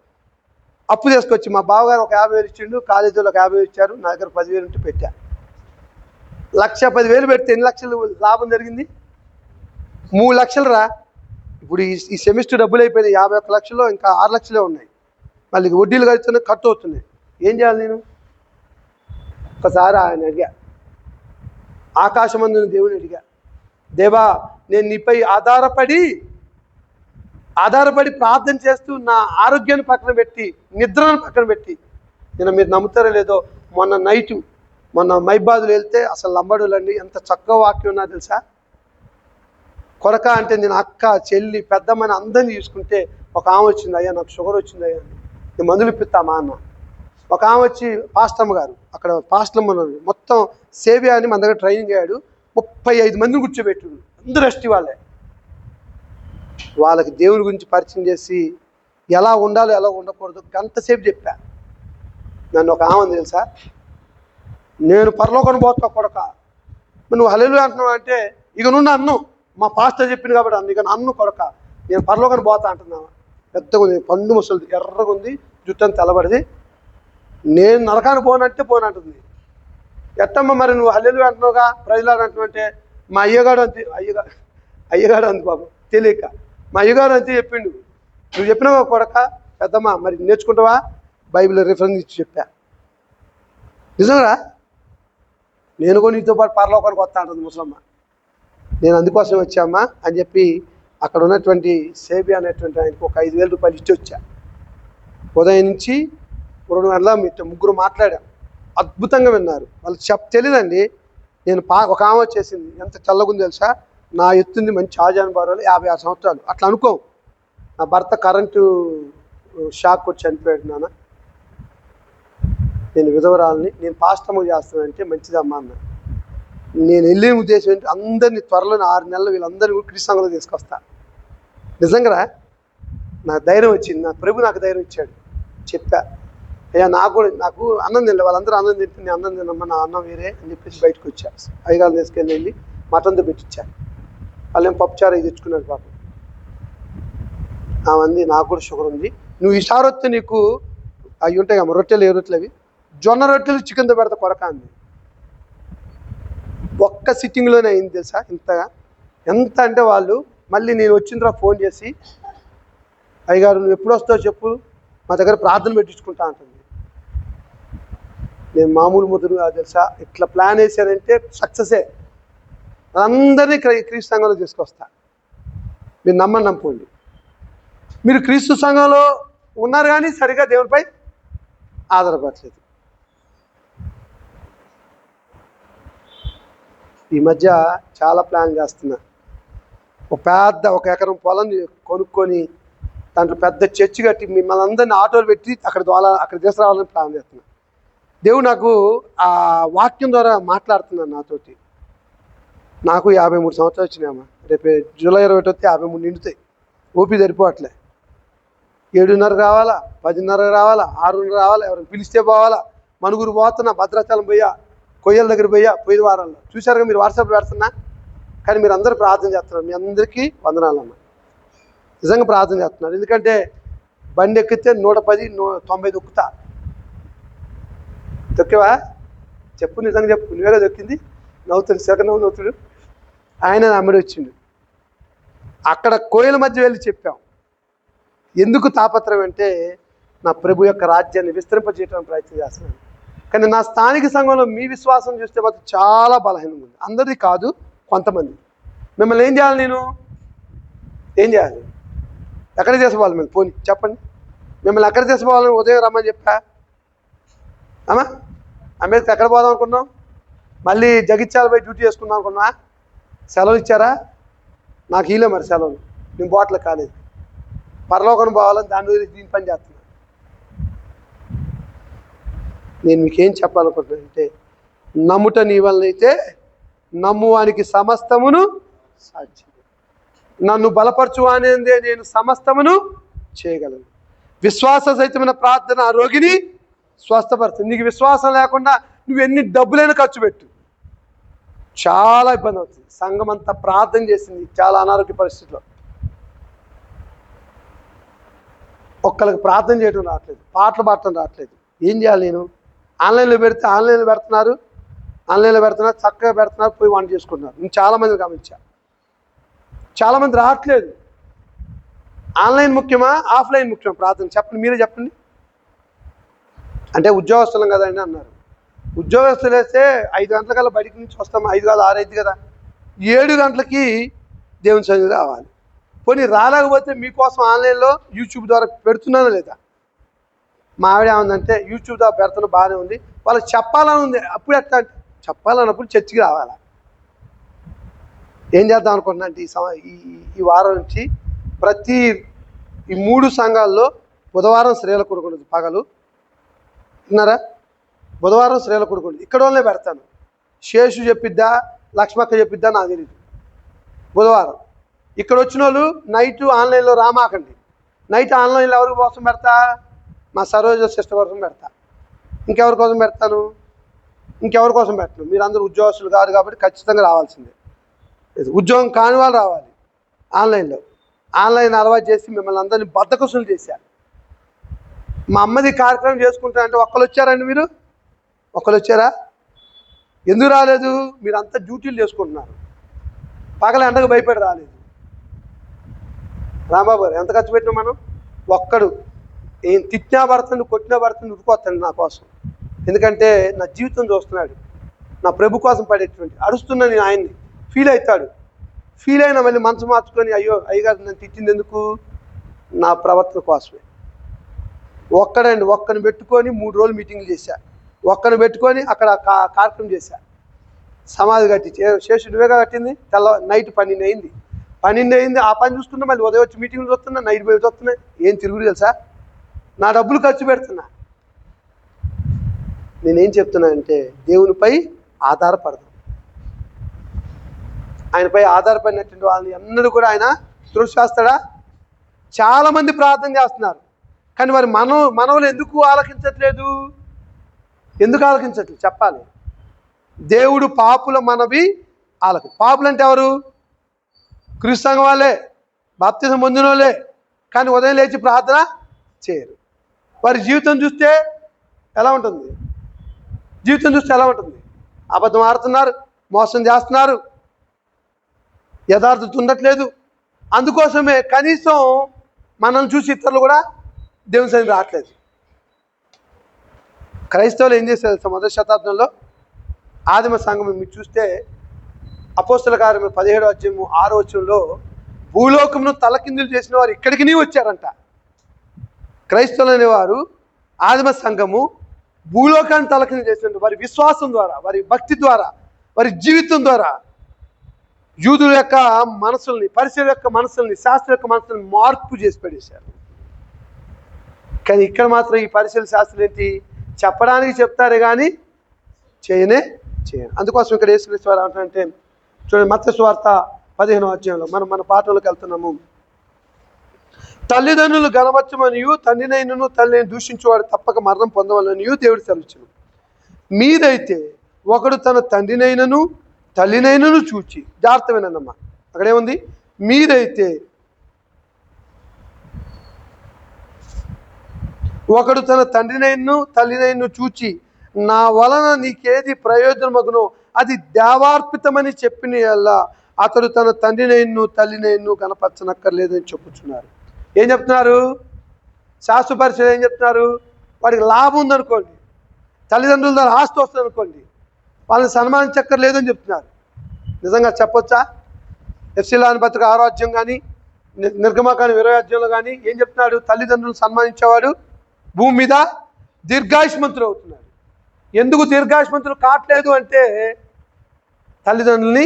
అప్పు తీసుకొచ్చి మా బావగారు ఒక 50,000 ఇచ్చిండు, కాలేజీలో ఒక 50,000 ఇచ్చారు, నా దగ్గర 10,000 ఉంటే పెట్టా. 1,10,000 పెడితే ఎన్ని లక్షలు లాభం జరిగింది? 3 లక్షలు రా. ఇప్పుడు ఈ సెమిస్టర్ డబ్బులు అయిపోయినాయి, 51 లక్షలు, ఇంకా 6 లక్షలే ఉన్నాయి. మళ్ళీ వడ్డీలు కడుతున్నాయి, ఖర్చు అవుతున్నాయి. ఏం చేయాలి నేను? ఒకసారి ఆయన అడిగా, ఆకాశమందున దేవుని అడిగా, దేవా నేను నీపై ఆధారపడి ప్రార్థన చేస్తూ నా ఆరోగ్యాన్ని పక్కన పెట్టి, నిద్రను పక్కన పెట్టి, నేను మీరు నమ్ముతారో లేదో, మొన్న మైబాదులు వెళ్తే అసలు లంబడులండి ఎంత చక్కగా వాక్యం ఉన్నా తెలుసా? కొరక అంటే నేను అక్క, చెల్లి, పెద్దమ్మని అందరినీ చూసుకుంటే ఒక ఆమె వచ్చింది, అయ్యా నాకు షుగర్ వచ్చింది అయ్యా, నేను మందులు ఇప్పిస్తామా అన్న. ఒక ఆమె వచ్చి పాస్టమ్మ గారు, అక్కడ పాస్టమ్మ మొత్తం సేవియా అని మన దగ్గర ట్రైనింగ్ అయ్యాడు, 35 మందిని కూర్చోబెట్టాడు, అందరూ ఎస్టీ వాళ్ళే. వాళ్ళకి దేవుని గురించి పరిచయం చేసి ఎలా ఉండాలో ఎలా ఉండకూడదు గంటసేపు చెప్పా. నన్ను ఒక ఆమె తెలుసా, నేను పరలోకం పోతా కొడక, నువ్వు హల్లెలూయా అంటున్నావు అంటే, ఇక నువ్వు అన్ను మా పాస్టర్ చెప్పింది కాబట్టి అన్ను, ఇక అన్ను కొడక నేను పరలోకం పోతా అంటున్నావా? పెద్దగా ఉంది, పండు ముసలిది, ఎర్రగా ఉంది, జుట్టని తెల్లబడిది, నేను నరకానికి పోనంటుంది. ఎట్టమ్మ మరి నువ్వు హల్లెలూయా అంటున్నావుగా, ప్రజలాడు అంటున్నావు అంటే, మా అయ్యగాడు అంతే బాబు తెలియక, మా అయ్యగారు అంతే చెప్పిండు, నువ్వు చెప్పినావా కొడక పెద్దమ్మ, మరి నేర్చుకుంటావా? బైబిల్ రిఫరెన్స్ ఇచ్చి చెప్పా. నిజంగా నేను కూడా నీతో పాటు పరలోకానికి వస్తా అంటుంది ముసలమ్మ. నేను అందుకోసం వచ్చామ్మా అని చెప్పి అక్కడ ఉన్నటువంటి సేబి అనేటువంటి ఆయనకు ఒక 5,000 రూపాయలు ఇచ్చి వచ్చా. ఉదయం నుంచి 2 గంటల ముగ్గురు మాట్లాడాం, అద్భుతంగా విన్నారు. వాళ్ళు తెలియదండి. నేను ఒక ఆమె వచ్చేసింది, ఎంత చల్లగుంది తెలుసా, నా ఎత్తుంది మంచి ఆజానుభావాలు, 56 సంవత్సరాలు అట్లా అనుకో. నా భర్త కరెంటు షాక్ కొట్టి చనిపోయాడు నాన్న, నేను విధవరాలని, నేను పాస్టమ్మ చేస్తానంటే మంచిదమ్మా అన్న. నేను వెళ్ళే ఉద్దేశం ఏంటి, అందరినీ త్వరలోనే 6 నెలలు వీళ్ళందరినీ కూడా క్రీస్తు సంఘంలో తీసుకొస్తా. నిజంగా నాకు ధైర్యం వచ్చింది, నా ప్రభు నాకు ధైర్యం ఇచ్చాడు. చెప్పా, అయ్యా నాకు అన్నం తినలే, వాళ్ళందరూ అన్నం తింటే నేను అన్నం తినమ్మా, నా అన్నం వేరే అని చెప్పేసి బయటకు వచ్చా. అయ్యగారు తీసుకెళ్ళి మటన్తో పెట్టించాను. వాళ్ళు ఏం పప్పుచారు అవి తెచ్చుకున్నాడు పాపం. ఆమంది నాకు కూడా షుగర్ ఉంది, నువ్వు ఈసారి వస్తే నీకు అవి ఉంటాయి కమ్మ రొట్టెలు, ఏ రొట్టెలు అవి, జొన్న రొట్టెలు చికెన్తో పెడతా కొడక అంది. ఒక్క సిట్టింగ్లోనే అయింది తెలుసా ఇంతగా. ఎంత అంటే వాళ్ళు మళ్ళీ నేను వచ్చిన తర్వాత ఫోన్ చేసి, అయ్యగారు నువ్వు ఎప్పుడు వస్తావో చెప్పు, మా దగ్గర ప్రార్థన పెట్టించుకుంటా అంటుంది. నేను మామూలు ముద్దురు కాదు తెలుసా, ఇట్లా ప్లాన్ వేసానంటే సక్సెసే. అందరినీ క్రీస్తు సంఘంలో తీసుకొస్తా. మీరు నమ్మండి. మీరు క్రీస్తు సంఘంలో ఉన్నారు కానీ సరిగా దేవునిపై ఆధారపడలేదు. ఈ మధ్య చాలా ప్లాన్ చేస్తున్నా. ఒక ఎకరం పొలం కొనుక్కొని దాంట్లో పెద్ద చర్చి కట్టి మిమ్మల్ని అందరినీ ఆటోలు పెట్టి అక్కడ తీసుకురావాలని ప్లాన్ చేస్తున్నా. దేవుడు నాకు ఆ వాక్యం ద్వారా మాట్లాడుతున్నాను నాతోటి. నాకు 53 సంవత్సరాలు వచ్చినాయమ్మా. రేపు జూలై 21 వస్తే 53 నిండుతాయి. ఓపి సరిపోవట్లే. 7:30 రావాలా, 10:30 రావాలా, 6:30 రావాలా, ఎవరైనా పిలిస్తే పోవాలా. మనుగురు పోతున్నా, భద్రాచలం పోయా, కొయ్యల దగ్గర పోయా, 5 వారాల్లో చూశారుగా మీరు వాట్సాప్లో పెడుతున్నా. కానీ మీరు అందరూ ప్రార్థన చేస్తున్నారు. మీ అందరికీ వందనాలమ్మా, నిజంగా ప్రార్థన చేస్తున్నారు. ఎందుకంటే బండి ఎక్కితే 110, 90 దొక్కుతా. దొక్కేవా చెప్పు, నిజంగా చెప్పు, నువ్వేగా దొక్కింది. నవ్వుతుడు, నవ్వుతుడు. ఆయన అమ్మడి వచ్చిండు. అక్కడ కోయల మధ్య వెళ్ళి చెప్పాం. ఎందుకు తాపత్రయం అంటే నా ప్రభు యొక్క రాజ్యాన్ని విస్తరింపజేయడానికి ప్రయత్నం చేస్తున్నాను. కానీ నా స్థానిక సంఘంలో మీ విశ్వాసం చూస్తే మాత్రం చాలా బలహీనంగా ఉంది. అందరిది కాదు, కొంతమంది. మిమ్మల్ని ఏం చేయాలి, నేను ఏం చేయాలి, ఎక్కడ చేసుకోవాలి మేము పోనీ చెప్పండి. మిమ్మల్ని ఎక్కడ చేసుకోవాలని ఉదయం రమ్మని చెప్పా అమ్మా. అంబేద్కర్ ఎక్కడ పోదాం అనుకున్నాం, మళ్ళీ జగిత్యాల పోయి డ్యూటీ చేసుకుందాం అనుకున్నా. సెలవు ఇచ్చారా? నాకు ఈలే మరి సెలవులు, నేను బోట్ల కాలేదు. పరలోకం పోవాలని దాని గురించి దీని పని చేస్తున్నా. నేను మీకేం చెప్పాలనుకుంటున్నానంటే, నమ్ముట నీ వల్ల అయితే నమ్మువానికి సమస్తమును సాధ్యం, నన్ను బలపరచు అనేదే నేను సమస్తమును చేయగలను. విశ్వాస సహితమైన ప్రార్థన ఆ రోగిని స్వస్థపరుస్తుంది. నీకు విశ్వాసం లేకుండా నువ్వు ఎన్ని డబ్బులైనా ఖర్చు పెట్టు, చాలా ఇబ్బంది అవుతుంది. సంఘం అంతా ప్రార్థన చేసింది చాలా అనారోగ్య పరిస్థితుల్లో. ఒక్కరికి ప్రార్థన చేయడం రావట్లేదు, పాటలు పాడటం రావట్లేదు. ఏం చేయాలి నేను? ఆన్లైన్లో పెడితే ఆన్లైన్లో పెడుతున్నారు, చక్కగా పెడుతున్నారు, పోయి వంట చేసుకుంటున్నారు. నేను చాలామంది గమనించా. చాలామంది రావట్లేదు. ఆన్లైన్ ముఖ్యమా, ఆఫ్లైన్ ముఖ్యమా ప్రార్థన? చెప్పండి, మీరే చెప్పండి. అంటే ఉద్యోగస్తులం కదండి అన్నారు. ఉద్యోగస్తులు వేస్తే 5 గంటలకల్లా బయటికి నుంచి వస్తాం. 5 కాదు, 6 అయింది కదా. 7 గంటలకి దేవుని సన్నిధి రావాలి. పోనీ రాలేకపోతే మీకోసం ఆన్లైన్లో యూట్యూబ్ ద్వారా పెడుతున్నానా లేదా? మా ఆవిడ ఏముందంటే, యూట్యూబ్ ద్వారా పెడుతున్నా బాగానే ఉంది, వాళ్ళకి చెప్పాలని ఉంది. అప్పుడు ఎట్లా అంటే, చెప్పాలన్నప్పుడు చర్చికి రావాలా? ఏం చేద్దాం అనుకుంటున్నా అంటే, ఈ వారం నుంచి ప్రతి ఈ 3 సంఘాల్లో బుధవారం స్త్రీల కొడుకు ఉండదు పగలు, విన్నారా? బుధవారం స్త్రీల కొడుకు ఉండదు. ఇక్కడ వాళ్ళనే పెడతాను. శేషు చెప్పిద్దా, లక్ష్మక్క చెప్పిద్దా నాకు తెలియదు. బుధవారం ఇక్కడ వచ్చిన వాళ్ళు నైట్ ఆన్లైన్లో రామాకండి. నైట్ ఆన్లైన్లో ఎవరి కోసం పెడతా? మా సరోజ సిస్టర్ కోసం పెడతా. ఇంకెవరి కోసం పెడతాను? ఇంకెవరి కోసం పెట్టను. మీరు అందరూ ఉద్యోగస్తులు కాదు కాబట్టి ఖచ్చితంగా రావాల్సిందే. ఉద్యోగం కాని వాళ్ళు రావాలి. ఆన్లైన్ అలవాటు చేసి మిమ్మల్ని అందరినీ బద్దకస్తులు చేశారు. మా అమ్మది కార్యక్రమం చేసుకుంటా అంటే ఒక్కరు వచ్చారండి? మీరు ఒక్కరు వచ్చారా? ఎందుకు రాలేదు? మీరు అంతా డ్యూటీలు చేసుకుంటున్నారు. పగల ఎండకు భయపడి రాలేదు. రాంబాబు గారు ఎంత ఖర్చు పెట్టినా మనం? ఒక్కడు ఏం తిట్టినా పడుతుంది, కొట్టినా పడుతుంది, ఉరికొస్తాడు నా కోసం. ఎందుకంటే నా జీవితం చూస్తున్నాడు, నా ప్రభు కోసం పడేటువంటి. అరుస్తున్నా నేను ఆయన్ని, ఫీల్ అవుతాడు. ఫీల్ అయినా మళ్ళీ మనసు మార్చుకొని, అయ్యో అయ్యగారు నన్ను తిట్టింది ఎందుకు? నా ప్రవర్తన కోసమే. ఒక్కని పెట్టుకొని 3 రోజులు మీటింగ్లు చేశా. ఒక్కని పెట్టుకొని అక్కడ కార్యక్రమం చేశా. సమాధి కట్టి శేషు నువ్వేగా కట్టింది. నైట్ 12 అయింది. ఆ పని చూసుకున్నా మళ్ళీ ఉదయం వచ్చి మీటింగ్లు చూస్తున్నా, నైట్ పోయి వస్తున్నాయి. ఏం తిరుగుడు తెలుసా? నా డబ్బులు ఖర్చు పెడుతున్నా. నేనేం చెప్తున్నా అంటే దేవునిపై ఆధారపడదాం. ఆయనపై ఆధారపడినటువంటి వాళ్ళని ఎన్నడూ కూడా ఆయన త్రోసివేస్తాడా? చాలామంది ప్రార్థన చేస్తున్నారు, కానీ వారి మనవులు ఎందుకు ఆలకించట్లేదు? ఎందుకు ఆలకించట్లేదు చెప్పాలి. దేవుడు పాపుల మనవి పాపులు అంటే ఎవరు? క్రీస్తు సంఘం వాళ్ళే, బాప్తిజం పొందిన వాళ్ళే, కానీ ఉదయం లేచి ప్రార్థన చేయరు. వారి జీవితం చూస్తే ఎలా ఉంటుంది? అబద్ధం ఆడుతున్నారు, మోసం చేస్తున్నారు, యథార్థత ఉండట్లేదు. అందుకోసమే కనీసం మనల్ని చూసి ఇతరులు కూడా దేవుని సన్నిధికి రావట్లేదు. క్రైస్తవులు ఏం చేశారు? మొదటి శతాబ్దంలో ఆదిమ సంఘం మీరు చూస్తే అపోస్తల కార్యము 17వ అధ్యాయము 6వ వచనంలో భూలోకమును తలకిందులు చేసిన వారు ఇక్కడికి వచ్చారంట. క్రైస్తవులు అనేవారు, ఆదిమ సంఘము భూలోకాన్ని తలకిందులు చేసిన వారి విశ్వాసం ద్వారా, వారి భక్తి ద్వారా, వారి జీవితం ద్వారా యూదుల యొక్క మనసుల్ని, పరిసర యొక్క మనసుల్ని, శాస్త్ర యొక్క మనసుల్ని మార్పు చేసి పడేశారు. కానీ ఇక్కడ మాత్రం ఈ పరిశీలన శాస్త్రం ఏంటి? చెప్పడానికి చెప్తారే కానీ చేయను. అందుకోసం ఇక్కడ యేసుక్రీస్తు వారు ఏమంటారంటే చూడండి, మత్తయి సువార్త 15వ అధ్యాయంలో మన పాఠంలోకి వెళ్తున్నాము. తల్లిదండ్రులు గణపరచమనియు తండ్రినైనను తల్లిని దూషించేవాడు తప్పక మరణం పొందవలనియు దేవుడు సెలవిచ్చును. మీరైతే ఒకడు తన తండ్రినైనను తల్లినైనను చూచి, జాగ్రత్త వినండమ్మా, అక్కడేముంది? మీరైతే ఒకడు తన తండ్రినైను తల్లినైను చూచి నా వలన నీకేది ప్రయోజనమగునో అది దేవార్పితమని చెప్పిన యెడల అతడు తన తండ్రినైను తల్లినైను కనపరచనక్కర్లేదని చెప్పుచున్నారు. ఏం చెప్తున్నారు? శాస్త్ర పరిచయం ఏం చెప్తున్నారు? వాడికి లాభం ఉందనుకోండి, తల్లిదండ్రుల ద్వారా ఆస్తి వస్తుంది అనుకోండి, వాళ్ళని సన్మానించక్కర్లేదని చెప్తున్నారు. నిజంగా చెప్పొచ్చా? ఎఫ్సీలాని పత్రిక 6వ అధ్యాయం కానీ నిర్గమకాండం 20వ అధ్యాయంలో కానీ ఏం చెప్తున్నాడు? తల్లిదండ్రులను సన్మానించేవాడు భూమి మీద దీర్ఘాయుష్మంతులు అవుతున్నారు. ఎందుకు దీర్ఘాయుష్మంతులు కావట్లేదు అంటే తల్లిదండ్రుల్ని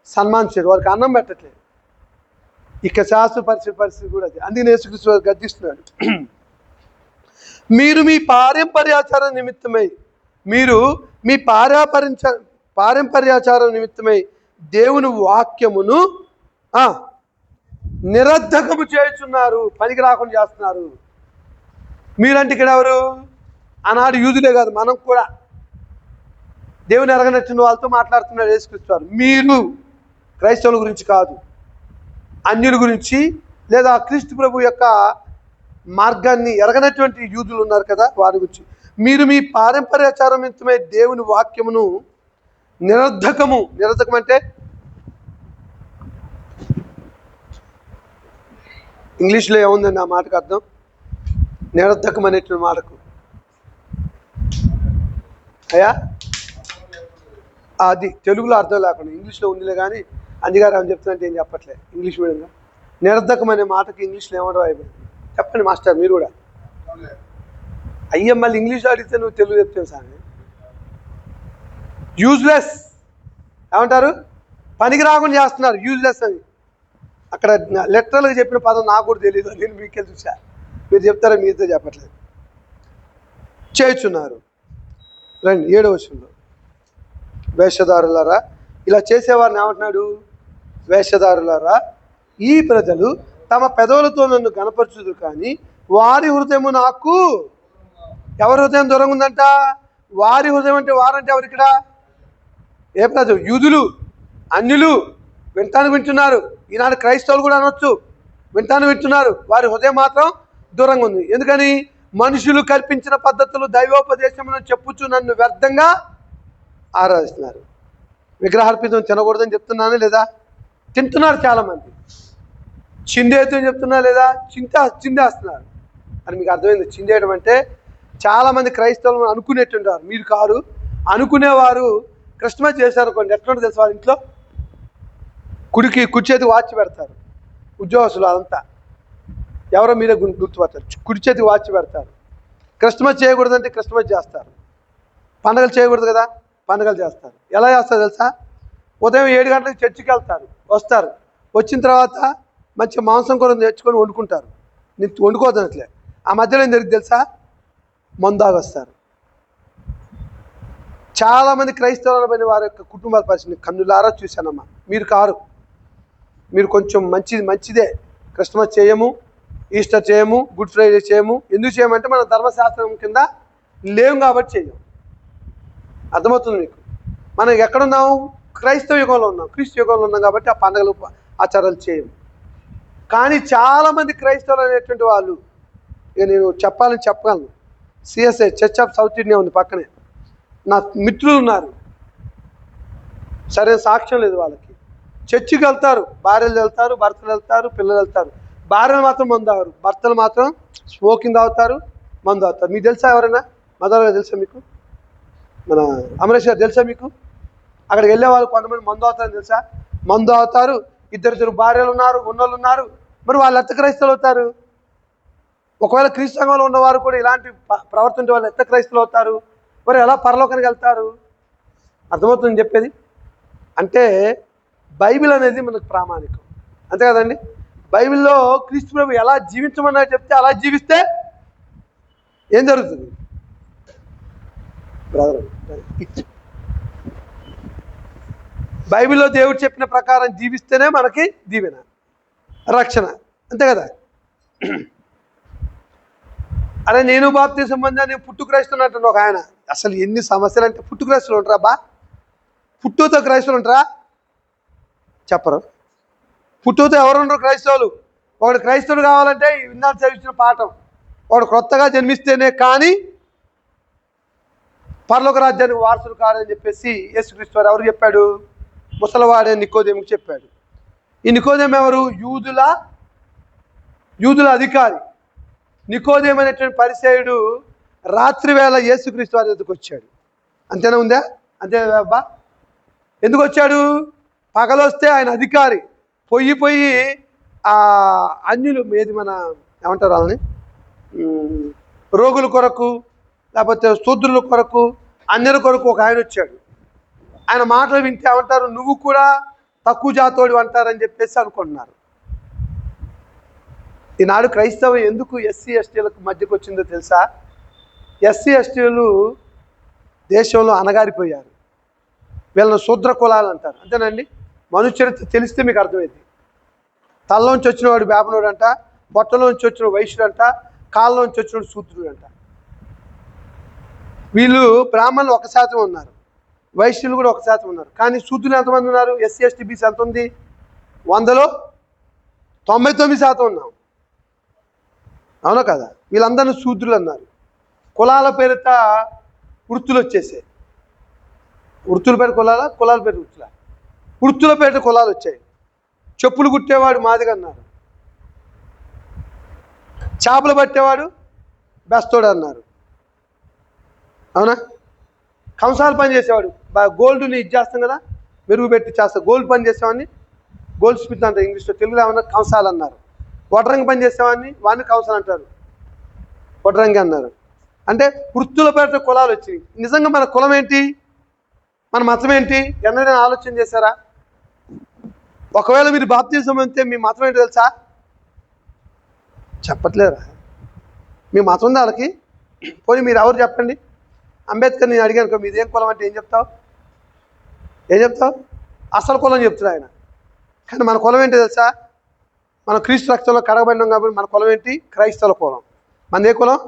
సన్మానించాడు, వారికి అన్నం పెట్టట్లేదు. ఇక శాస్త్ర పరిస్థితి కూడా అది. అందుకని యేసుక్రీస్తు వారు గద్దిస్తున్నాడు. మీరు మీ పారంపర్యాచారం నిమిత్తమై దేవుని వాక్యమును నిరర్ధకము చేస్తున్నారు, పనికి రాకుండా చేస్తున్నారు. మీరంటే ఇక్కడ ఎవరు? ఆనాడు యూదులే కాదు, మనం కూడా దేవుని ఎరగనచ్చిన వాళ్ళతో మాట్లాడుతున్నాడు యేసుక్రీస్తు వారు. మీరు క్రైస్తవుల గురించి కాదు, అన్యుల గురించి, లేదా క్రీస్తు ప్రభు యొక్క మార్గాన్ని ఎరగనటువంటి యూదులు ఉన్నారు కదా, వారి గురించి. మీరు మీ పారంపర్యాచారం నిమిత్తమై దేవుని వాక్యమును నిరర్ధకం అంటే ఇంగ్లీష్లో ఏముందండి ఆ మాటకు అర్థం? నిరర్ధకం అనేటువంటి మాటకు అయ్యా అది తెలుగులో అర్థం లేకుండా ఇంగ్లీష్లో ఉందిలే. కానీ అంజిగారు ఏమని చెప్తున్నట్టు ఏం చెప్పట్లే ఇంగ్లీష్ మీడియంగా. నిరర్ధకం అనే మాటకి ఇంగ్లీష్లో ఏమో అయిపోయింది. చెప్పండి మాస్టర్ మీరు కూడా. అయ్యా మళ్ళీ ఇంగ్లీష్లో అడిగితే నువ్వు తెలుగు చెప్తావు సార్. యూజ్లెస్ ఏమంటారు? పనికి రాకుండా చేస్తున్నారు, యూజ్లెస్ అని. అక్కడ లెటరల్గా చెప్పిన పదం నాకు కూడా తెలియదు, నేను మీకే చూసా. మీరు చెప్తారా? మీతో చెప్పట్లేదు. చేయుచున్నారు. రండి 7వ వచనంలో, వేషధారులారా, ఇలా చేసేవారిని ఏమంటున్నాడు? వేషధారులారా, ఈ ప్రజలు తమ పెదవులతో నన్ను గణపరచుదురు కానీ వారి హృదయము నాకు. ఎవరి హృదయం దూరంగా ఉందంట? వారి హృదయం అంటే వారంటే ఎవరు ఇక్కడ? ఏ ప్రజలు? యూదులు, అన్యులు వింటాను వింటున్నారు. ఈనాడు క్రైస్తవులు కూడా అనొచ్చు, వింటాను వింటున్నారు. వారి హృదయం మాత్రం దూరంగా ఉంది. ఎందుకని? మనుషులు కల్పించిన పద్ధతులు దైవోపదేశమును చెప్పుచు నన్ను వ్యర్థంగా ఆరాధిస్తున్నారు. విగ్రహార్పితం తినకూడదని చెప్తున్నాను లేదా? తింటున్నారు చాలామంది. చిందేయని చెప్తున్నా లేదా? చిందేస్తున్నారు. అని మీకు అర్థమైంది? చిందేయడం అంటే చాలామంది క్రైస్తవులు అనుకునేటుంటారు, మీరు కారు. అనుకునేవారు క్రిస్మస్ చేశారనుకోండి, ఎట్లుంటుంది తెలుసు? వాళ్ళ ఇంట్లో కుడి చేతికి వాచ్ పెడతారు. ఉద్యోగస్తులు అదంతా ఎవరో మీరే గుర్తుపడతారు. కుడి చేతికి వాచ్ పెడతారు. క్రిస్మస్ చేయకూడదంటే క్రిస్మస్ చేస్తారు. పండుగలు చేయకూడదు కదా, పండుగలు చేస్తారు. ఎలా చేస్తారు తెలుసా? ఉదయం 7 గంటలకు చర్చికి వెళ్తారు, వస్తారు. వచ్చిన తర్వాత మంచి మాంసం కూర తెచ్చుకొని వండుకుంటారు. నేను వండుకోవద్దనట్లే, ఆ మధ్యలో ఏం జరిగింది తెలుసా? మందాగొస్తారు. చాలామంది క్రైస్తవులను పని వారి యొక్క కుటుంబాల పరిస్థితిని కన్నులారా చూశానమ్మా. మీరు కారు, మీరు కొంచెం మంచిదే. క్రిస్మస్ చేయము, ఈస్టర్ చేయము, గుడ్ ఫ్రైడే చేయము. ఎందుకు చేయమంటే మన ధర్మశాస్త్రం కింద లేవు కాబట్టి చేయము. అర్థమవుతుంది మీకు? మనం ఎక్కడున్నాము? క్రైస్తవ యుగంలో ఉన్నాం, క్రీస్తు యుగంలో ఉన్నాం కాబట్టి ఆ పండుగలు ఆచారాలు చేయము. కానీ చాలామంది క్రైస్తవులు అనేటువంటి వాళ్ళు, ఇక నేను చెప్పగలను. CSI church of south India ఉంది పక్కనే, నా మిత్రులు ఉన్నారు. సరైన సాక్ష్యం లేదు వాళ్ళకి. చర్చికి వెళ్తారు, భార్యలు వెళ్తారు, భర్తలు వెళ్తారు, పిల్లలు వెళ్తారు. భార్యలు మాత్రం మందు తాగరు, భర్తలు మాత్రం స్మోకింగ్ తాగుతారు, మందు తాగుతారు. మీకు తెలుసా? ఎవరైనా మదర్ గారు తెలుసా మీకు? మన అమరేష్ గారు తెలుసా మీకు? అక్కడికి వెళ్ళే వాళ్ళు కొంతమంది మందు అవుతారని తెలుసా? మందు అవుతారు, ఇద్దరు భార్యలు ఉన్నారు, ఉన్నోళ్ళు ఉన్నారు. మరి వాళ్ళు ఎంత క్రైస్తవులు అవుతారు? ఒకవేళ క్రీస్తు సంఘంలో ఉన్నవారు కూడా ఇలాంటి ప్రవర్తించే వాళ్ళు ఎంత క్రైస్తవులు అవుతారు? మరి ఎలా పరలోకానికి వెళ్తారు? అర్థమవుతుంది చెప్పేది? అంటే బైబిల్ అనేది మనకు ప్రామాణికం, అంతే కదండి? బైబిల్లో క్రీస్తు ప్రభు ఎలా జీవించమన్నా చెప్తే అలా జీవిస్తే ఏం జరుగుతుంది బ్రదర్? బైబిల్లో దేవుడు చెప్పిన ప్రకారం జీవిస్తేనే మనకి దీవెన, రక్షణ, అంతే కదా? అరే నేను బాప్తిసం పొందా, నేను పుట్టు క్రైస్తవున్నట్టు ఒక ఆయన. అసలు ఎన్ని సమస్యలు అంటే, పుట్టు క్రైస్తవులు ఉంటారా బా? పుట్టుతో క్రైస్తవులు ఉంటారా? చెప్పరు. పుట్టుతో ఎవరు ఉండరు క్రైస్తవులు. ఒకడు క్రైస్తవుడు కావాలంటే విన్నాడు చదివించిన పాఠం, వాడు కొత్తగా జన్మిస్తేనే కానీ పరలోక రాజ్యానికి వారసుడు కాడని చెప్పేసి యేసుక్రీస్తు వారు ఎవరు చెప్పాడు? ముసలివాడే నికోదేముకు చెప్పాడు. ఈ నికోదేము ఎవరు? యూదుల అధికారి. నికోదేము అనేటువంటి పరిసయ్యుడు రాత్రి వేళ యేసుక్రీస్తు వారి దగ్గరికి వచ్చాడు. అంతేనా ఉందా? అంతే అబ్బా. ఎందుకు వచ్చాడు? పగలొస్తే ఆయన అధికారి, పోయి ఆ అన్యులు ఏది మన ఏమంటారు వాళ్ళని, రోగుల కొరకు లేకపోతే శూద్రుల కొరకు, అన్యుల కొరకు ఒక ఆయన వచ్చాడు. ఆయన మాటలు వింటే ఏమంటారు? నువ్వు కూడా తక్కువ జాతోడు అంటారని చెప్పేసి అనుకుంటున్నారు. ఈనాడు క్రైస్తవం ఎందుకు ఎస్సీ ఎస్టీలకు మధ్యకు వచ్చిందో తెలుసా? ఎస్సీ ఎస్టీలు దేశంలో అణగారిపోయారు. వీళ్ళని శూద్ర కులాలు అంటారు, అంతేనండి? మనుచరిత్ర తెలిస్తే మీకు అర్థమైంది. తలలోంచి వచ్చినవాడు వేపనోడు అంట, పొట్టలోంచి వచ్చిన వైశ్యుడు అంట, కాళ్ళలోంచి వచ్చినవాడు శూద్రుడు అంట. వీళ్ళు బ్రాహ్మణులు 1% ఉన్నారు, వైశ్యులు కూడా 1% ఉన్నారు. కానీ శూద్రులు ఎంతమంది ఉన్నారు? ఎస్సీ ఎస్టీ బీసీ ఎంత ఉంది? 100లో 99% ఉన్నాం, అవునా కదా? వీళ్ళందరినీ శూద్రులు అన్నారు. కులాల పేరిట వృత్తులు వచ్చేసాయి. వృత్తుల పేరు కులాల పేరు వృత్తుల పేరిట కులాలు వచ్చాయి. చెప్పులు కుట్టేవాడు మాదిగా అన్నారు, చేపలు పట్టేవాడు బెస్తోడు అన్నారు, అవునా? కంసాలు పని చేసేవాడు, గోల్డ్ని ఇది చేస్తాం కదా, మెరుగు పెట్టి చేస్తాం, గోల్డ్ పని చేసేవాడిని గోల్డ్ స్మిత్ అంటారు ఇంగ్లీష్లో, తెలుగులో ఏమన్నా కంసాలు అన్నారు. వడ్రంగి పని చేసేవాడిని వాడిని కంసాలు అంటారు, వడ్రంగి అన్నారు. అంటే వృత్తుల పేరిట కులాలు వచ్చాయి. నిజంగా మన కులం ఏంటి, మన మతం ఏంటి? ఎన్నైనా ఆలోచన చేశారా? ఒకవేళ మీరు బాప్తిజం అంతే మీ మతం ఏంటి తెలుసా? చెప్పట్లేరా? మీ మతం ఉంది వాళ్ళకి. పోనీ మీరు ఎవరు చెప్పండి? అంబేద్కర్ నేను అడిగాను, మీదేం కులం అంటే ఏం చెప్తావు? అసలు కులం చెప్తాడు ఆయన. కానీ మన కులం ఏంటి తెలుసా? మనం క్రీస్తు రక్తంలో కడగబడినాం కాబట్టి మన కులం ఏంటి? క్రైస్తవ కులం. మనదే కులం?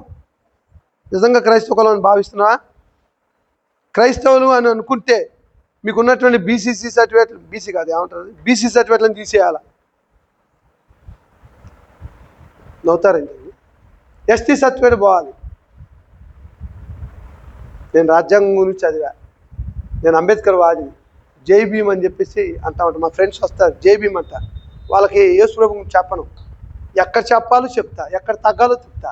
నిజంగా క్రైస్తవ కులం అని భావిస్తున్నావా? క్రైస్తవులు అని అనుకుంటే మీకు ఉన్నటువంటి బీసీసీ సర్టిఫికేట్లు, బీసీ కాదు ఏమంటారు, బీసీ సర్టిఫికేట్లను తీసేయాల. నవ్వుతారండి. ఎస్టీ సర్టిఫికేట్ పోవాలి. నేను రాజ్యాంగం గురించి చదివా, నేను అంబేద్కర్ వాదిని, జై భీమ్ అని చెప్పేసి అంటామంట. మా ఫ్రెండ్స్ వస్తారు జై భీమ్ అంట, వాళ్ళకి యేసు ప్రభు చెప్పను, ఎక్కడ చెప్పాలో చెప్తా, ఎక్కడ తగ్గాలో చెప్తా.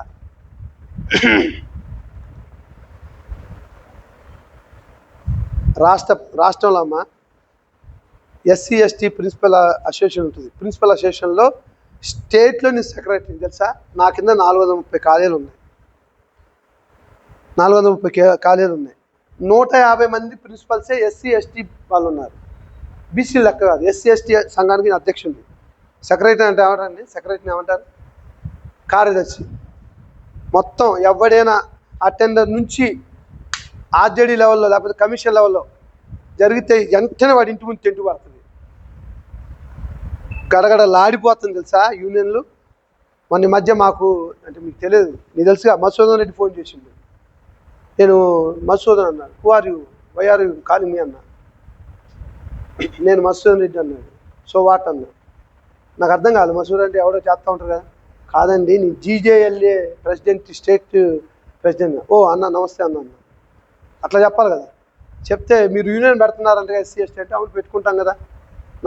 రాష్ట్రంలో అమ్మ ఎస్సీ ఎస్టీ ప్రిన్సిపల్ అసోసియేషన్ ఉంటుంది. ప్రిన్సిపల్ అసోసియేషన్లో స్టేట్లోని సెక్రటరీ తెలుసా? నా కింద 430 ఖాళీలు ఉన్నాయి. 430 ఖాళీలు ఉన్నాయి. 150 మంది ప్రిన్సిపల్సే ఎస్సీ ఎస్టీ వాళ్ళు ఉన్నారు. బీసీ లెక్క కాదు. ఎస్సీ ఎస్టీ సంఘానికి అధ్యక్షుడు. సెక్రటరీ అంటే ఏమంటారండి? సెక్రటరీని ఏమంటారు? కార్యదర్శి. మొత్తం ఎవడైనా అటెండర్ నుంచి ఆర్జేడీ లెవెల్లో లేకపోతే కమిషన్ లెవెల్లో జరిగితే వెంటనే వాడి ఇంటి ముందు టెంటు పడుతుంది, గడగడలాడిపోతుంది తెలుసా యూనియన్లు. మొన్న మధ్య మాకు అంటే మీకు తెలియదు, నీకు తెలుసుగా మధుసూదన్ రెడ్డి ఫోన్ చేసిండు. నేను మధుసూదన్ అన్నాను, who are you, why are you calling me అన్నా. నేను మధుసూదన్ రెడ్డి అన్నాడు. సో వాట్ అన్నా, నాకు అర్థం కాదు. మధుసూదన్ రెడ్డి ఎవడో చేస్తూ ఉంటారు కదా. కాదండి నేను జీజేఎల్ఏ ప్రెసిడెంట్, స్టేట్ ప్రెసిడెంట్. ఓ అన్న నమస్తే అన్న. అట్లా చెప్పాలి కదా. చెప్తే మీరు యూనియన్ పెడుతున్నారంటే ఎస్సీ ఎస్టీ అంటే అవును పెట్టుకుంటాం కదా.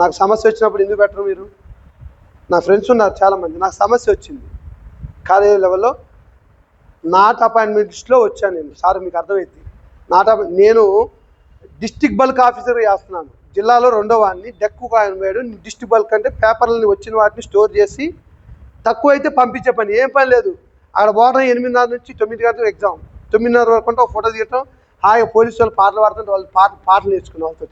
నాకు సమస్య వచ్చినప్పుడు ఎందుకు పెట్టరు మీరు? నా ఫ్రెండ్స్ ఉన్నారు చాలామంది. నాకు సమస్య వచ్చింది కాలేజీ లెవెల్లో, నాట్ అపాయింట్మెంట్ లిస్ట్లో వచ్చాను నేను. సార్ మీకు అర్థమైంది, నేను డిస్టిక్ బల్క్ ఆఫీసర్ చేస్తున్నాను. జిల్లాలో 2వ వాడిని. డెక్కు కాయన్ వేయడం, డిస్టిక్ బల్క్ అంటే పేపర్లని వచ్చిన వాటిని స్టోర్ చేసి తక్కువ అయితే పంపించే పని. ఏం పని లేదు. అక్కడ పోవడం 8:30 నుంచి 9 గంటలకు ఎగ్జామ్. 9:30 వరకు అంటే ఒక ఫోటో తీయటం, హాయిగా పోలీసు వాళ్ళు పాటలు పాడుతుంటే వాళ్ళు పాటలు నేర్చుకునే వాళ్ళతో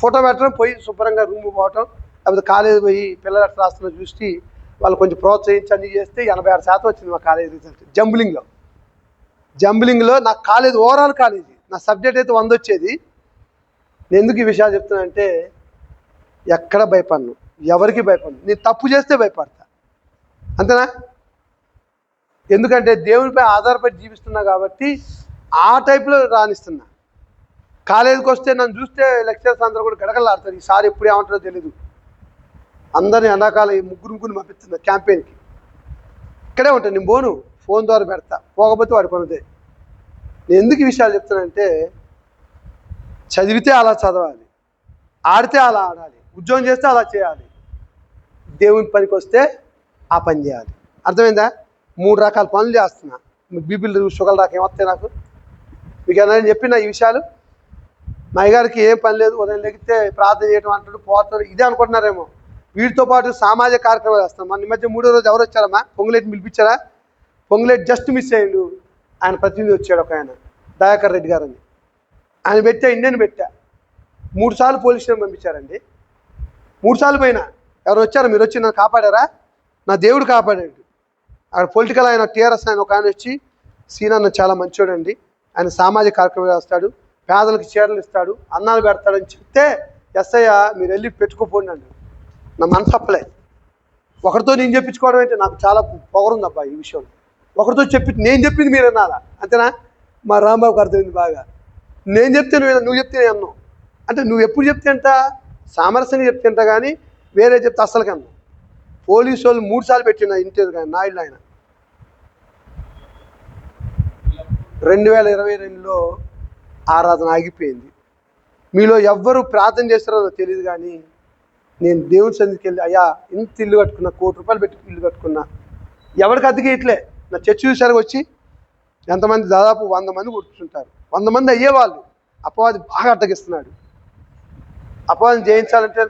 ఫోటో పెట్టడం, పోయి శుభ్రంగా రూమ్ పోవటం, లేకపోతే కాలేజీ పోయి పిల్లలు ఎట్లా రాస్తున్నా చూసి వాళ్ళు కొంచెం ప్రోత్సహించి అన్నీ చేస్తే 86% వచ్చింది మా కాలేజీ రిజల్ట్. జంబ్లింగ్లో నా కాలేజీ ఓవరాల్ కాలేజీ నా సబ్జెక్ట్ అయితే 100 వచ్చేది. నేను ఎందుకు ఈ విషయాలు చెప్తున్నానంటే ఎక్కడ భయపడను, ఎవరికి భయపడను. నేను తప్పు చేస్తే భయపడతా, అంతేనా? ఎందుకంటే దేవునిపై ఆధారపడి జీవిస్తున్నా కాబట్టి ఆ టైప్లో రాణిస్తున్నా. కాలేజీకి వస్తే నన్ను చూస్తే లెక్చరర్స్ అందరూ కూడా గడగలాడతారు, ఈసారి ఎప్పుడు ఏమంటారో తెలీదు. అందరినీ ఎండాకాలం 3 పంపిస్తున్నా క్యాంపెయిన్కి. ఇక్కడే ఉంటాను, నేను పోను, ఫోన్ ద్వారా పెడతా, పోకపోతే వాడి పనిదే. నేను ఎందుకు ఈ విషయాలు చెప్తానంటే చదివితే అలా చదవాలి, ఆడితే అలా ఆడాలి, ఉద్యోగం చేస్తే అలా చేయాలి, దేవుని పనికి వస్తే ఆ పని చేయాలి. అర్థమైందా? 3 రకాల పనులు చేస్తున్నా. మీకు బీపీలు షుగర్ దాకా ఏమొస్తాయి నాకు? మీకు ఏమైనా చెప్పిన ఈ విషయాలు? మా అయ్యగారికి ఏం పని లేదు, ఉదయం లెగితే ప్రార్థన చేయడం అంటాడు, పోతాడు, ఇదే అనుకుంటున్నారేమో. వీటితో పాటు సామాజిక కార్యక్రమాలు చేస్తాం. మన మధ్య 3వ రోజు ఎవరు వచ్చారమ్మా? పొంగులేటి పిలిపించారా? పొంగులేటి జస్ట్ మిస్ అయ్యిండు. ఆయన ప్రతినిధి వచ్చాడు, ఒక ఆయన దయాకర్ రెడ్డి గారని. ఆయన పెట్టా, ఇండియన్ పెట్టా. 3 సార్లు పోలీస్ స్టేషన్ పంపించారండి. 3 సార్లు పోయినా ఎవరు వచ్చారా? మీరు వచ్చి నన్ను కాపాడారా? నా దేవుడు కాపాడాడు. అక్కడ పొలిటికల్ ఆయన టీఆర్ఎస్ ఆయన ఒక ఆయన వచ్చి, సీనన్న చాలా మంచోడండి, ఆయన సామాజిక కార్యక్రమాలు చేస్తాడు, పేదలకు చీరలు ఇస్తాడు, అన్నాలు పెడతాడని చెప్తే ఎస్ఐ మీరు వెళ్ళి పెట్టుకోపోండి అండి. నా మనసు అప్పలే. ఒకరితో నేను చెప్పించుకోవడం అంటే నాకు చాలా పొగరుంది అబ్బా ఈ విషయంలో. ఒకరితో నేను చెప్పింది మీరు అన్నారా, అంతేనా? మా రాంబాబుకి అర్థమైంది బాగా. నేను చెప్తే నువ్వు చెప్తే నేను అన్నావు అంటే నువ్వు ఎప్పుడు చెప్తే అంట సామరస్యంగా చెప్తే అంట, కానీ వేరే చెప్తే అస్సలకి అన్నావు. పోలీసు వాళ్ళు 3 సార్లు పెట్టిన ఇంటర్వ్యూ కానీ నాయుడు ఆయన 2022లో ఆరాధన ఆగిపోయింది. మీలో ఎవ్వరు ప్రార్థన చేస్తారో నాకు తెలియదు, కానీ నేను దేవుని సన్నిధికి వెళ్ళి అయ్యా ఇంత ఇల్లు కట్టుకున్నా, ₹1 కోటి పెట్టి ఇల్లు కట్టుకున్నా, ఎవరికి అద్దెకి ఇట్లే. నా చర్చి చూసారు వచ్చి ఎంతమంది, దాదాపు 100 మంది కూర్చుంటారు. 100 మంది అయ్యేవాళ్ళు. అపవాది బాగా అడ్డగిస్తున్నాడు. అపవాదిని జయించాలంటే